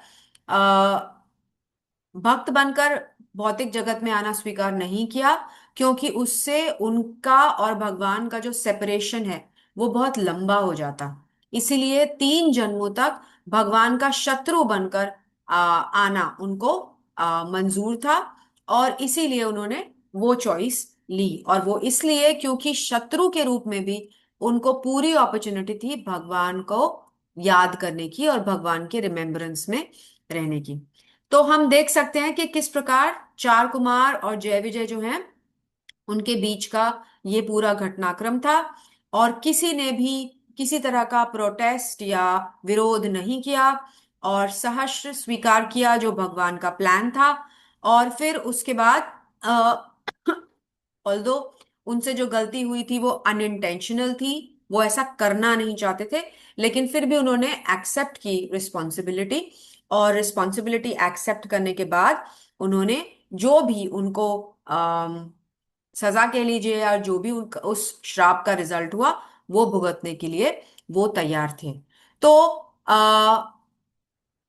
भक्त बनकर भौतिक जगत में आना स्वीकार नहीं किया, क्योंकि उससे उनका और भगवान का जो सेपरेशन है वो बहुत लंबा हो जाता। इसीलिए 3 जन्मों तक भगवान का शत्रु बनकर आना उनको मंजूर था, और इसीलिए उन्होंने वो चॉइस ली। और वो इसलिए क्योंकि शत्रु के रूप में भी उनको पूरी अपॉर्चुनिटी थी भगवान को याद करने की और भगवान के रिमेम्बरेंस में रहने की। तो हम देख सकते हैं कि किस प्रकार चार कुमार और जय विजय जो हैं उनके बीच का ये पूरा घटनाक्रम था। और किसी ने भी किसी तरह का प्रोटेस्ट या विरोध नहीं किया और सहर्ष स्वीकार किया जो भगवान का प्लान था। और फिर उसके बाद ऑल्दो उनसे जो गलती हुई थी वो अनइंटेंशनल थी, वो ऐसा करना नहीं चाहते थे, लेकिन फिर भी उन्होंने एक्सेप्ट की रिस्पॉन्सिबिलिटी। और रिस्पॉन्सिबिलिटी एक्सेप्ट करने के बाद उन्होंने जो भी उनको सजा कह लीजिए या जो भी उनका उस श्राप का रिजल्ट हुआ वो भुगतने के लिए वो तैयार थे। तो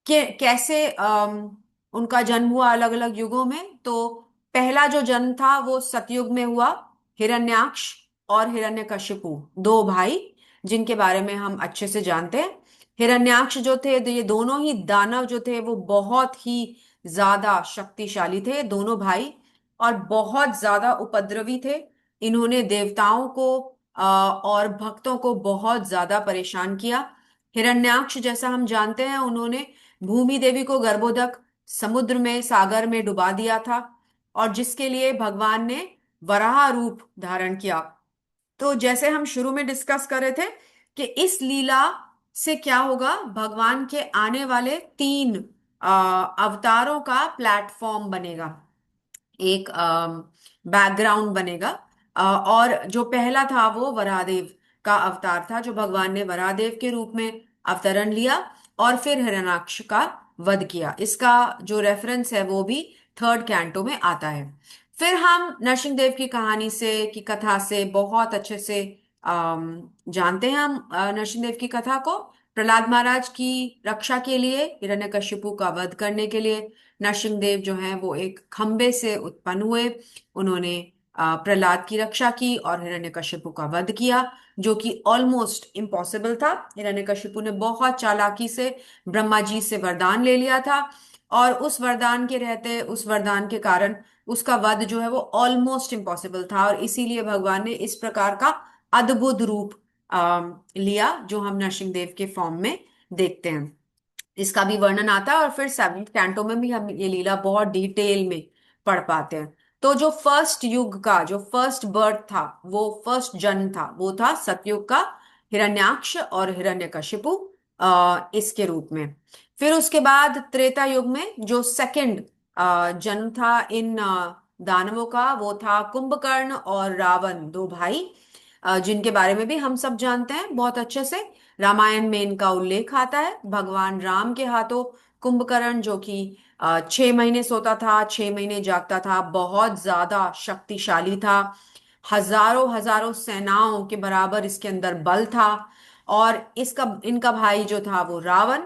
कैसे उनका जन्म हुआ अलग अलग युगों में। तो पहला जो जन्म था वो सतयुग में हुआ, हिरण्याक्ष और हिरण्यकशिपु, दो भाई जिनके बारे में हम अच्छे से जानते हैं। हिरण्याक्ष जो थे, तो ये दोनों ही दानव जो थे वो बहुत ही ज्यादा शक्तिशाली थे, दोनों भाई, और बहुत ज्यादा उपद्रवी थे। इन्होंने देवताओं को और भक्तों को बहुत ज्यादा परेशान किया। हिरण्याक्ष, जैसा हम जानते हैं, उन्होंने भूमि देवी को गर्भोदक समुद्र में, सागर में डुबा दिया था, और जिसके लिए भगवान ने वराह रूप धारण किया। तो जैसे हम शुरू में डिस्कस कर रहे थे कि इस लीला से क्या होगा, भगवान के आने वाले तीन अवतारों का प्लेटफॉर्म बनेगा, एक बैकग्राउंड बनेगा। और जो पहला था वो वराहदेव का अवतार था, जो भगवान ने वराहदेव के रूप में अवतरण लिया और फिर हिरण्याक्ष का वध किया। इसका जो रेफरेंस है वो भी थर्ड कैंटो में आता है। फिर हम नरसिंह की कहानी से, की कथा से बहुत अच्छे से जानते हैं। हम नरसिंह की कथा को प्रहलाद महाराज की रक्षा के लिए, हिरण्यकशिपु का वध करने के लिए नरसिंह देव जो हैं वो एक खंबे से उत्पन्न हुए। उन्होंने प्रहलाद की रक्षा की और हिरण्यकशिपु का वध किया, जो कि ऑलमोस्ट इम्पॉसिबल था। हिरण्यकशिपु ने बहुत चालाकी से ब्रह्मा जी से वरदान ले लिया था, और उस वरदान के रहते, उस वरदान के कारण उसका वध जो है वो ऑलमोस्ट इम्पॉसिबल था। और इसीलिए भगवान ने इस प्रकार का अद्भुत रूप लिया जो हम नरसिंह देव के फॉर्म में देखते हैं। इसका भी वर्णन आता है, और फिर सेवेंथ कैंटो में भी हम ये लीला बहुत डिटेल में पढ़ पाते हैं। तो जो फर्स्ट युग का जो फर्स्ट बर्थ था, वो फर्स्ट जन्म था, वो था सतयुग का हिरण्याक्ष और हिरण्यकशिपु इसके रूप में। फिर उसके बाद त्रेता युग में जो सेकंड जन्म था इन दानवों का, वो था कुंभकर्ण और रावण, दो भाई, जिनके बारे में भी हम सब जानते हैं बहुत अच्छे से। रामायण में इनका उल्लेख आता है। भगवान राम के हाथों कुंभकर्ण, जो कि 6 महीने सोता था, 6 महीने जागता था, बहुत ज्यादा शक्तिशाली था, हजारों हजारों सेनाओं के बराबर इसके अंदर बल था। और इसका इनका भाई जो था वो रावण,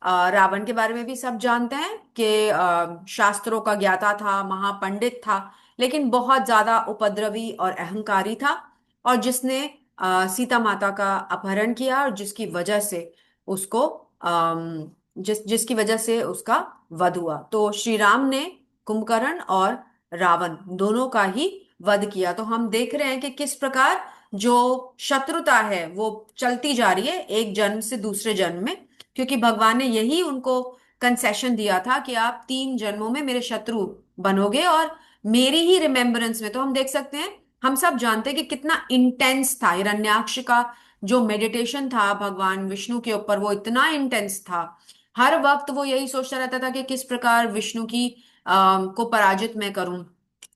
रावण के बारे में भी सब जानते हैं कि शास्त्रों का ज्ञाता था, महापंडित था, लेकिन बहुत ज्यादा उपद्रवी और अहंकारी था, और जिसने सीता माता का अपहरण किया, और जिसकी वजह से उसको जिसकी वजह से उसका वध हुआ। तो श्री राम ने कुंभकर्ण और रावण दोनों का ही वध किया। तो हम देख रहे हैं कि किस प्रकार जो शत्रुता है वो चलती जा रही है एक जन्म से दूसरे जन्म में, क्योंकि भगवान ने यही उनको कंसेशन दिया था कि आप 3 जन्मों में मेरे शत्रु बनोगे और मेरी ही रिमेम्बरेंस में। तो हम देख सकते हैं, हम सब जानते हैं कि कितना इंटेंस था हिरण्याक्ष का जो मेडिटेशन था भगवान विष्णु के ऊपर, वो इतना इंटेंस था। हर वक्त वो यही सोचता रहता था कि किस प्रकार विष्णु की को पराजित मैं करूं।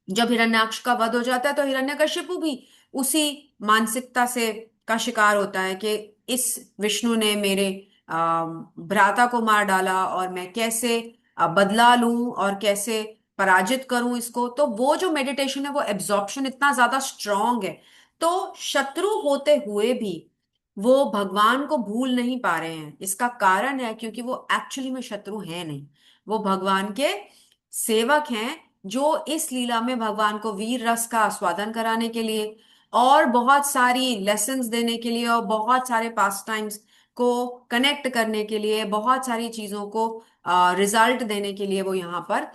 जब हिरण्याक्ष का वध हो जाता है तो हिरण्यकशिपु भी उसी मानसिकता से का शिकार होता है कि इस विष्णु ने मेरे भ्राता को मार डाला, और मैं कैसे बदला लूं और कैसे पराजित करूं इसको। तो वो जो मेडिटेशन है, वो एब्जॉर्प्शन इतना ज्यादा स्ट्रांग है। तो शत्रु होते हुए भी वो भगवान को भूल नहीं पा रहे हैं। इसका कारण है क्योंकि वो एक्चुअली में शत्रु हैं नहीं, वो भगवान के सेवक हैं, जो इस लीला में भगवान को वीर रस का आस्वादन कराने के लिए और बहुत सारी लेसन्स देने के लिए और बहुत सारे पास टाइम्स को कनेक्ट करने के लिए, बहुत सारी चीजों को रिजल्ट देने के लिए वो यहाँ पर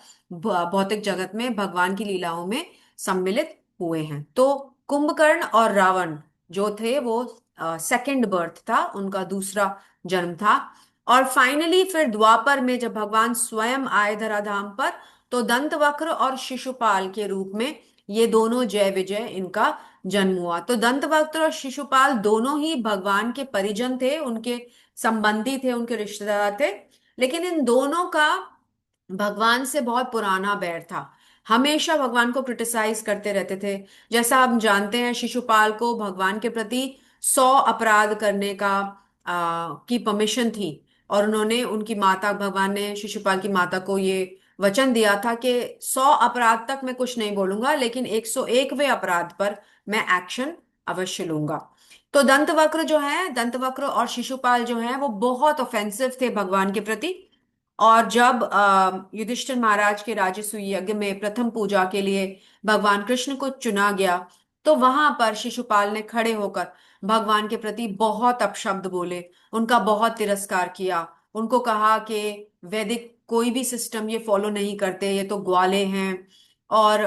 भौतिक जगत में भगवान की लीलाओं में सम्मिलित हुए हैं। तो कुंभकर्ण और रावण जो थे वो सेकंड बर्थ था, उनका दूसरा जन्म था। और फाइनली फिर द्वापर में जब भगवान स्वयं आए धराधाम पर, तो दंतवक्र और शिशुपाल के रूप में ये दोनों जय विजय इनका जन्म हुआ। तो दंतवक्र और शिशुपाल दोनों ही भगवान के परिजन थे, उनके संबंधी थे, उनके रिश्तेदार थे। लेकिन इन दोनों का भगवान से बहुत पुराना बैर था। हमेशा भगवान को क्रिटिसाइज करते रहते थे। जैसा हम जानते हैं, शिशुपाल को भगवान के प्रति 100 अपराध करने का की परमिशन थी। और उन्होंने उनकी माता, भगवान ने शिशुपाल की माता को ये वचन दिया था कि 100 अपराध तक मैं कुछ नहीं बोलूंगा, लेकिन 101वें अपराध पर मैं एक्शन अवश्य लूंगा। तो दंतवक्र जो है, दंतवक्र और शिशुपाल जो है, वो बहुत ऑफेंसिव थे भगवान के प्रति। और जब युधिष्ठिर महाराज के राजसूय यज्ञ में प्रथम पूजा के लिए भगवान कृष्ण को चुना गया, तो वहां पर शिशुपाल ने खड़े होकर भगवान के प्रति बहुत अपशब्द बोले, उनका बहुत तिरस्कार किया। उनको कहा कि वैदिक कोई भी सिस्टम ये फॉलो नहीं करते, ये तो ग्वाले हैं, और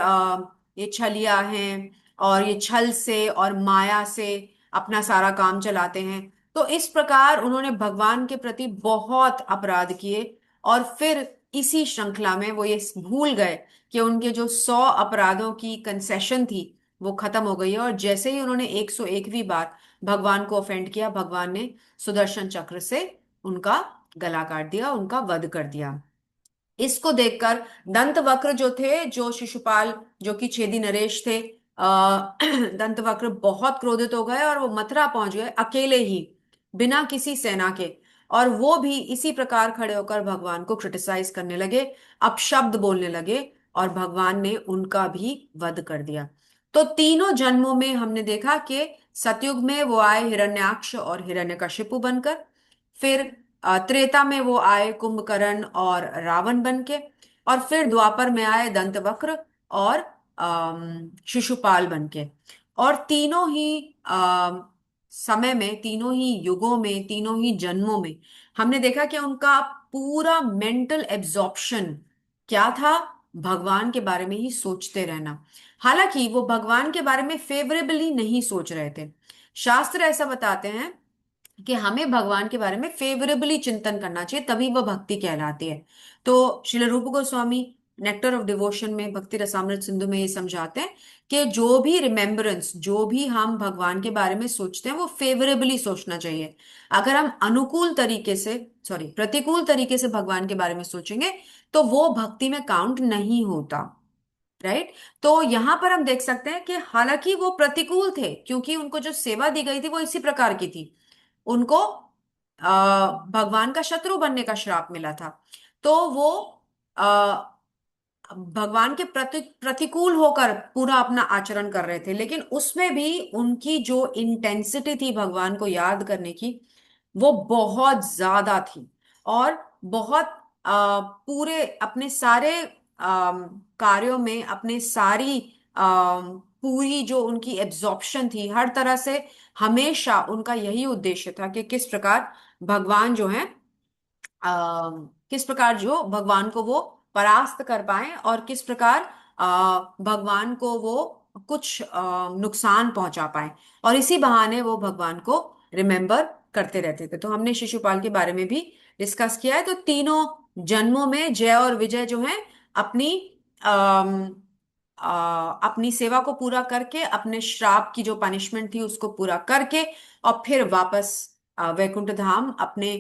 ये छलिया हैं, और ये छल से और माया से अपना सारा काम चलाते हैं। तो इस प्रकार उन्होंने भगवान के प्रति बहुत अपराध किए। और फिर इसी श्रृंखला में वो ये भूल गए कि उनके जो 100 अपराधों की कंसेशन थी वो खत्म हो गई है। और जैसे ही उन्होंने 101वीं बार भगवान को ऑफेंड किया, भगवान ने सुदर्शन चक्र से उनका गला काट दिया, उनका वध कर दिया। इसको देखकर दंतवक्र जो थे, जो शिशुपाल जो कि छेदी नरेश थे, दंतवक्र बहुत क्रोधित हो गए और वो मथुरा पहुंच गए अकेले ही, बिना किसी सेना के। और वो भी इसी प्रकार खड़े होकर भगवान को क्रिटिसाइज करने लगे, अपशब्द बोलने लगे, और भगवान ने उनका भी वध कर दिया। तो तीनों जन्मों में हमने देखा कि सतयुग में वो आए हिरण्याक्ष और हिरण्यकशिपु बनकर। फिर त्रेता में वो आए कुंभकर्ण और रावण बन के। और फिर द्वापर में आए दंतवक्र और शिशुपाल बन के। और तीनों ही समय में, तीनों ही युगों में, तीनों ही जन्मों में हमने देखा कि उनका पूरा मेंटल एब्जॉर्प्शन क्या था? भगवान के बारे में ही सोचते रहना। हालांकि वो भगवान के बारे में फेवरेबली नहीं सोच रहे थे। शास्त्र ऐसा बताते हैं कि हमें भगवान के बारे में फेवरेबली चिंतन करना चाहिए, तभी वह भक्ति कहलाती है। तो श्रील रूप गोस्वामी नेक्टर ऑफ डिवोशन में, भक्ति रसामृत सिंधु में ये समझाते हैं कि जो भी रिमेम्बरेंस, जो भी हम भगवान के बारे में सोचते हैं, वो फेवरेबली सोचना चाहिए। अगर हम अनुकूल तरीके से, सॉरी, प्रतिकूल तरीके से भगवान के बारे में सोचेंगे, तो वो भक्ति में काउंट नहीं होता। राइट। तो यहां पर हम देख सकते हैं कि हालांकि वो प्रतिकूल थे, क्योंकि उनको जो सेवा दी गई थी वो इसी प्रकार की थी। उनको भगवान का शत्रु बनने का श्राप मिला था। तो वो आ, भगवान के प्रतिकूल होकर पूरा अपना आचरण कर रहे थे, लेकिन उसमें भी उनकी जो इंटेंसिटी थी भगवान को याद करने की, वो बहुत ज्यादा थी। और बहुत पूरे अपने सारे कार्यों में, अपने सारी पूरी जो उनकी एब्जॉर्प्शन थी हर तरह से, हमेशा उनका यही उद्देश्य था कि किस प्रकार भगवान जो है, किस प्रकार जो भगवान को वो परास्त कर पाए, और किस प्रकार भगवान को वो कुछ नुकसान पहुंचा पाए। और इसी बहाने वो भगवान को रिमेम्बर करते रहते थे। तो हमने शिशुपाल के बारे में भी डिस्कस किया है। तो तीनों जन्मों में जय और विजय जो है, अपनी अपनी सेवा को पूरा करके, अपने श्राप की जो पनिशमेंट थी उसको पूरा करके, और फिर वापस वैकुंठ धाम अपने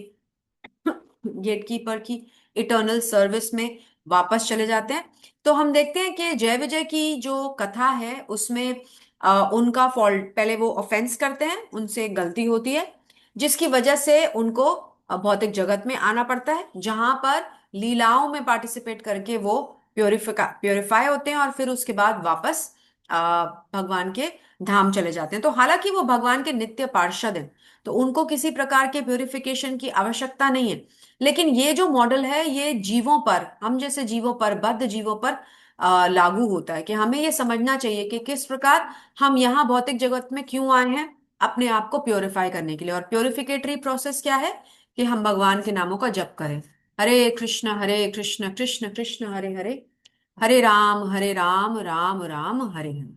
गेटकीपर की इटर्नल सर्विस में वापस चले जाते हैं। तो हम देखते हैं कि जय विजय की जो कथा है उसमें उनका फॉल्ट, पहले वो ऑफेंस करते हैं, उनसे गलती होती है, जिसकी वजह से उनको भौतिक जगत में आना पड़ता है, जहां पर लीलाओं में पार्टिसिपेट करके वो प्योरीफाई होते हैं, और फिर उसके बाद वापस भगवान के धाम चले जाते हैं। तो हालांकि वो भगवान के नित्य पार्षद हैं, तो उनको किसी प्रकार के प्योरिफिकेशन की आवश्यकता नहीं है। लेकिन ये जो मॉडल है, ये जीवों पर, हम जैसे जीवों पर, बद्ध जीवों पर लागू होता है कि हमें ये समझना चाहिए कि किस प्रकार हम यहाँ भौतिक जगत में क्यों आए हैं, अपने आप को प्योरीफाई करने के लिए। और प्योरिफिकेटरी प्रोसेस क्या है? कि हम भगवान के नामों का जप करें। हरे कृष्ण कृष्ण कृष्ण हरे हरे, हरे राम राम राम हरे हरे।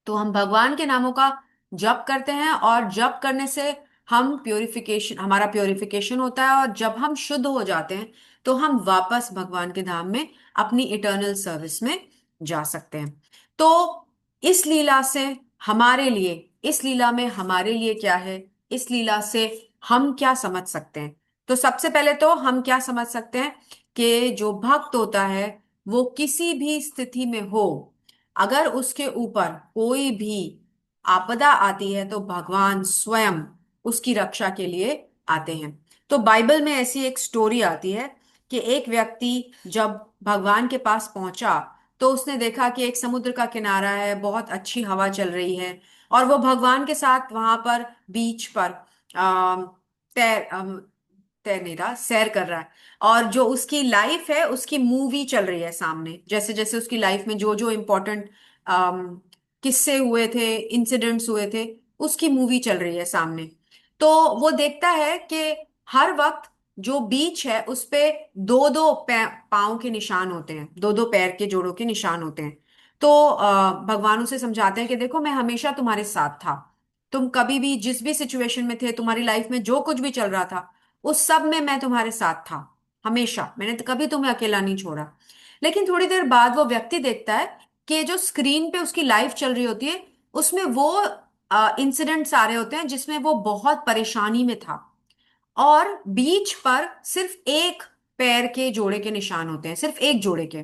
तो हम भगवान के नामों का जप करते हैं, और जप करने से हम प्योरिफिकेशन, हमारा प्योरिफिकेशन होता है। और जब हम शुद्ध हो जाते हैं, तो हम वापस भगवान के धाम में अपनी इटर्नल सर्विस में जा सकते हैं। तो इस लीला से हमारे लिए, इस लीला में हमारे लिए क्या है, इस लीला से हम क्या समझ सकते हैं। तो सबसे पहले तो हम क्या समझ सकते हैं कि जो भक्त होता है वो किसी भी स्थिति में हो, अगर उसके ऊपर कोई भी आपदा आती है तो भगवान स्वयं उसकी रक्षा के लिए आते हैं। तो बाइबल में ऐसी एक स्टोरी आती है कि एक व्यक्ति जब भगवान के पास पहुंचा तो उसने देखा कि एक समुद्र का किनारा है, बहुत अच्छी हवा चल रही है, और वो भगवान के साथ वहां पर बीच पर तैर तैर नहीं रहा, सैर कर रहा है। और जो उसकी लाइफ है उसकी मूवी चल रही है सामने, जैसे जैसे उसकी लाइफ में जो जो इम्पोर्टेंट किस्से हुए थे, इंसिडेंट्स हुए थे, उसकी मूवी चल रही है सामने। तो वो देखता है कि हर वक्त जो बीच है उस पे दो दो पाँव के निशान होते हैं, दो दो पैर के जोड़ों के निशान होते हैं। तो भगवान उसे समझाते हैं कि देखो मैं हमेशा तुम्हारे साथ था, तुम कभी भी जिस भी सिचुएशन में थे, तुम्हारी लाइफ में जो कुछ भी चल रहा था उस सब में मैं तुम्हारे साथ था, हमेशा, मैंने तो कभी तुम्हें अकेला नहीं छोड़ा। लेकिन थोड़ी देर बाद वो व्यक्ति देखता है कि जो स्क्रीन पे उसकी लाइफ चल रही होती है उसमें वो इंसिडेंट्स आ रहे होते हैं जिसमें वो बहुत परेशानी में था, और बीच पर सिर्फ एक पैर के जोड़े के निशान होते हैं, सिर्फ एक जोड़े के।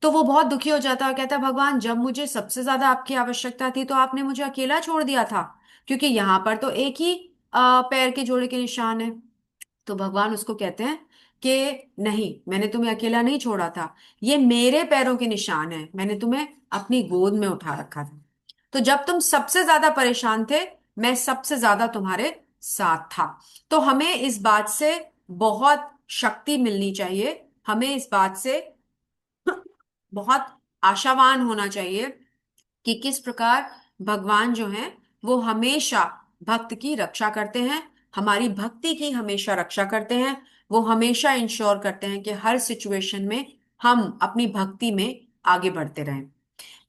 तो वो बहुत दुखी हो जाता है और कहता है भगवान, जब मुझे सबसे ज्यादा आपकी आवश्यकता थी तो आपने मुझे अकेला छोड़ दिया था, क्योंकि यहाँ पर तो एक ही पैर के जोड़े के निशान है। तो भगवान उसको कहते हैं कि नहीं, मैंने तुम्हें अकेला नहीं छोड़ा था, ये मेरे पैरों के निशान है, मैंने तुम्हें अपनी गोद में उठा रखा था। तो जब तुम सबसे ज्यादा परेशान थे मैं सबसे ज्यादा तुम्हारे साथ था। तो हमें इस बात से बहुत शक्ति मिलनी चाहिए, हमें इस बात से बहुत आशावान होना चाहिए कि किस प्रकार भगवान जो हैं वो हमेशा भक्त की रक्षा करते हैं, हमारी भक्ति की हमेशा रक्षा करते हैं। वो हमेशा इंश्योर करते हैं कि हर सिचुएशन में हम अपनी भक्ति में आगे बढ़ते रहें।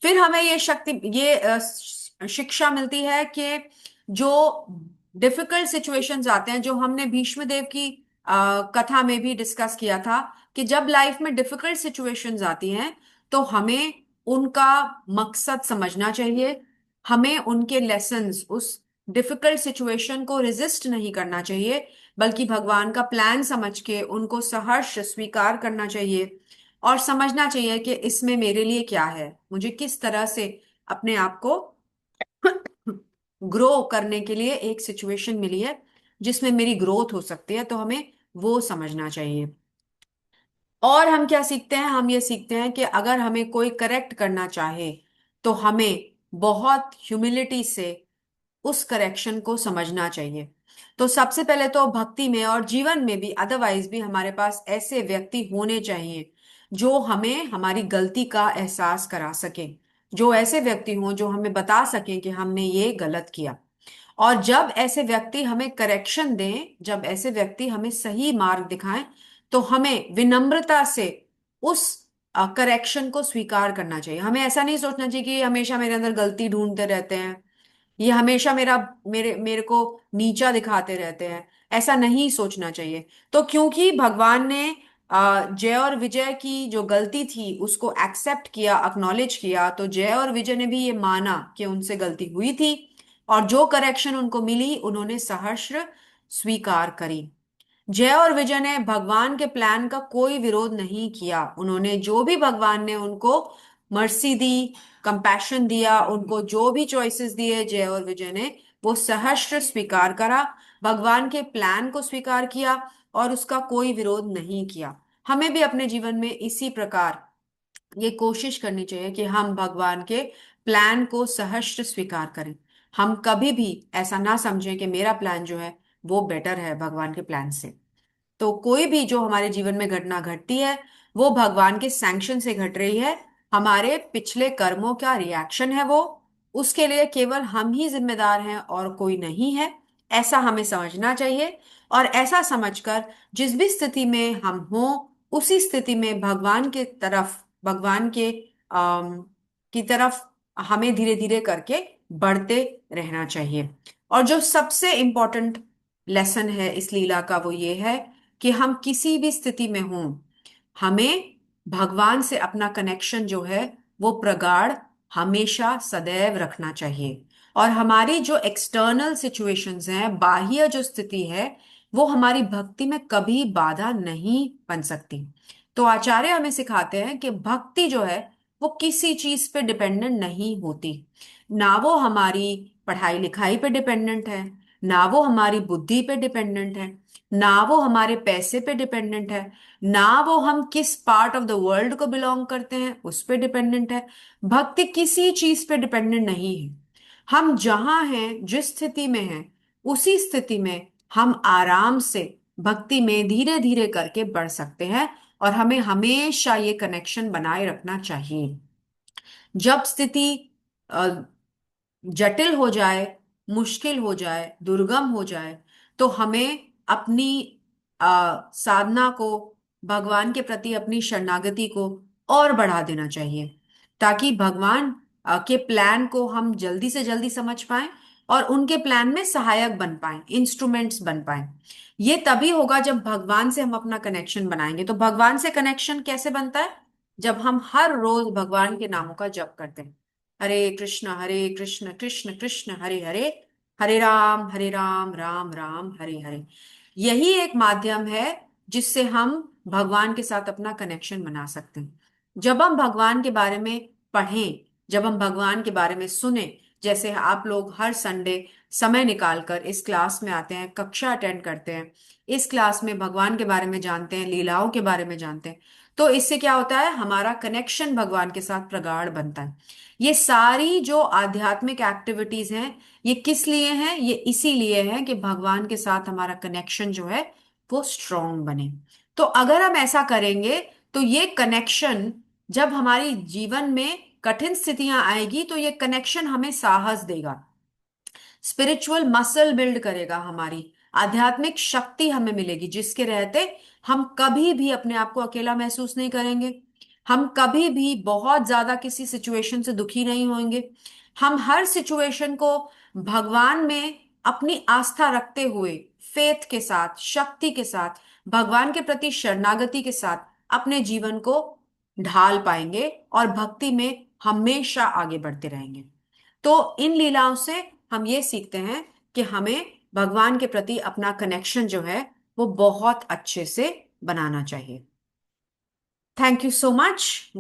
फिर हमें ये शक्ति, ये शिक्षा मिलती है कि जो डिफिकल्ट सिचुएशंस आते हैं, जो हमने भीष्म देव की कथा में भी डिस्कस किया था, कि जब लाइफ में डिफिकल्ट सिचुएशंस आती हैं तो हमें उनका मकसद समझना चाहिए, हमें उनके लेसन्स, उस डिफिकल्ट सिचुएशन को रेजिस्ट नहीं करना चाहिए, बल्कि भगवान का प्लान समझ के उनको सहर्ष स्वीकार करना चाहिए, और समझना चाहिए कि इसमें मेरे लिए क्या है, मुझे किस तरह से अपने आप को ग्रो करने के लिए एक सिचुएशन मिली है जिसमें मेरी ग्रोथ हो सकती है, तो हमें वो समझना चाहिए। और हम क्या सीखते हैं, हम ये सीखते हैं कि अगर हमें कोई करेक्ट करना चाहे तो हमें बहुत ह्यूमिलिटी से उस करेक्शन को समझना चाहिए। तो सबसे पहले तो भक्ति में और जीवन में भी, अदरवाइज भी, हमारे पास ऐसे व्यक्ति होने चाहिए जो हमें हमारी गलती का एहसास करा सके, जो ऐसे व्यक्ति हों जो हमें बता सकें कि हमने ये गलत किया। और जब ऐसे व्यक्ति हमें करेक्शन दें, जब ऐसे व्यक्ति हमें सही मार्ग दिखाएं, तो हमें विनम्रता से उस करेक्शन को स्वीकार करना चाहिए। हमें ऐसा नहीं सोचना चाहिए कि ये हमेशा मेरे अंदर गलती ढूंढते रहते हैं, ये हमेशा मेरा मेरे मेरे को नीचा दिखाते रहते हैं, ऐसा नहीं सोचना चाहिए। तो क्योंकि भगवान ने जय और विजय की जो गलती थी उसको एक्सेप्ट किया, अक्नॉलेज किया, तो जय और विजय ने भी ये माना कि उनसे गलती हुई थी, और जो करेक्शन उनको मिली उन्होंने सहर्ष स्वीकार करी। जय और विजय ने भगवान के प्लान का कोई विरोध नहीं किया, उन्होंने जो भी भगवान ने उनको मर्सी दी, कंपैशन दिया, उनको जो भी चॉइसेस दिए, जय और विजय ने वो सहर्ष स्वीकार करा, भगवान के प्लान को स्वीकार किया और उसका कोई विरोध नहीं किया। हमें भी अपने जीवन में इसी प्रकार ये कोशिश करनी चाहिए कि हम भगवान के प्लान को सहर्ष स्वीकार करें। हम कभी भी ऐसा ना समझें कि मेरा प्लान जो है वो बेटर है भगवान के प्लान से। तो कोई भी जो हमारे जीवन में घटना घटती है वो भगवान के सैंक्शन से घट रही है, हमारे पिछले कर्मों का रिएक्शन है वो, उसके लिए केवल हम ही जिम्मेदार हैं और कोई नहीं है, ऐसा हमें समझना चाहिए। और ऐसा समझकर जिस भी स्थिति में हम हों उसी स्थिति में भगवान के तरफ, भगवान के की तरफ हमें धीरे धीरे करके बढ़ते रहना चाहिए। और जो सबसे इम्पोर्टेंट लेसन है इस लीला का वो ये है कि हम किसी भी स्थिति में हों, हमें भगवान से अपना कनेक्शन जो है वो प्रगाढ़, हमेशा सदैव रखना चाहिए। और हमारी जो एक्सटर्नल सिचुएशंस हैं, बाह्य जो स्थिति है, वो हमारी भक्ति में कभी बाधा नहीं बन सकती। तो आचार्य हमें सिखाते हैं कि भक्ति जो है वो किसी चीज पे डिपेंडेंट नहीं होती। ना वो हमारी पढ़ाई लिखाई पे डिपेंडेंट है, ना वो हमारी बुद्धि पे डिपेंडेंट है, ना वो हमारे पैसे पे डिपेंडेंट है, ना वो हम किस पार्ट ऑफ द वर्ल्ड को बिलोंग करते हैं उस पे डिपेंडेंट है। भक्ति किसी चीज पे डिपेंडेंट नहीं है। हम जहां हैं, जिस स्थिति में हैं, उसी स्थिति में हम आराम से भक्ति में धीरे धीरे करके बढ़ सकते हैं। और हमें हमेशा ये कनेक्शन बनाए रखना चाहिए। जब स्थिति अ, जटिल हो जाए, मुश्किल हो जाए, दुर्गम हो जाए, तो हमें अपनी साधना को, भगवान के प्रति अपनी शरणागति को और बढ़ा देना चाहिए, ताकि भगवान के प्लान को हम जल्दी से जल्दी समझ पाएं और उनके प्लान में सहायक बन पाएं, इंस्ट्रूमेंट्स बन पाएं। ये तभी होगा जब भगवान से हम अपना कनेक्शन बनाएंगे। तो भगवान से कनेक्शन कैसे बनता है? जब हम हर रोज भगवान के नामों का जप करते हैं। हरे कृष्ण कृष्ण कृष्ण हरे हरे, हरे राम राम राम हरे हरे। यही एक माध्यम है जिससे हम भगवान के साथ अपना कनेक्शन बना सकते हैं। जब हम भगवान के बारे में पढ़ें, जब हम भगवान के बारे में सुने, जैसे आप लोग हर संडे समय निकालकर इस क्लास में आते हैं, कक्षा अटेंड करते हैं, इस क्लास में भगवान के बारे में जानते हैं, लीलाओं के बारे में जानते हैं, तो इससे क्या होता है? हमारा कनेक्शन भगवान के साथ प्रगाढ़ बनता है। ये सारी जो आध्यात्मिक एक्टिविटीज हैं, ये किस लिए हैं? ये इसीलिए है कि भगवान के साथ हमारा कनेक्शन जो है वो स्ट्रांग बने। तो अगर हम ऐसा करेंगे, तो ये कनेक्शन, जब हमारी जीवन में कठिन स्थितियां आएगी, तो ये कनेक्शन हमें साहस देगा, स्पिरिचुअल मसल बिल्ड करेगा, हमारी आध्यात्मिक शक्ति हमें मिलेगी, जिसके रहते हम कभी भी अपने आप को अकेला महसूस नहीं करेंगे। हम कभी भी बहुत ज्यादा किसी सिचुएशन से दुखी नहीं होंगे। हम हर सिचुएशन को भगवान में अपनी आस्था रखते हुए, फेथ के साथ, शक्ति के साथ, भगवान के प्रति शरणागति के साथ अपने जीवन को ढाल पाएंगे और भक्ति में हमेशा आगे बढ़ते रहेंगे। तो इन लीलाओं से हम ये सीखते हैं कि हमें भगवान के प्रति अपना कनेक्शन जो है वो बहुत अच्छे से बनाना चाहिए। Thank you so much.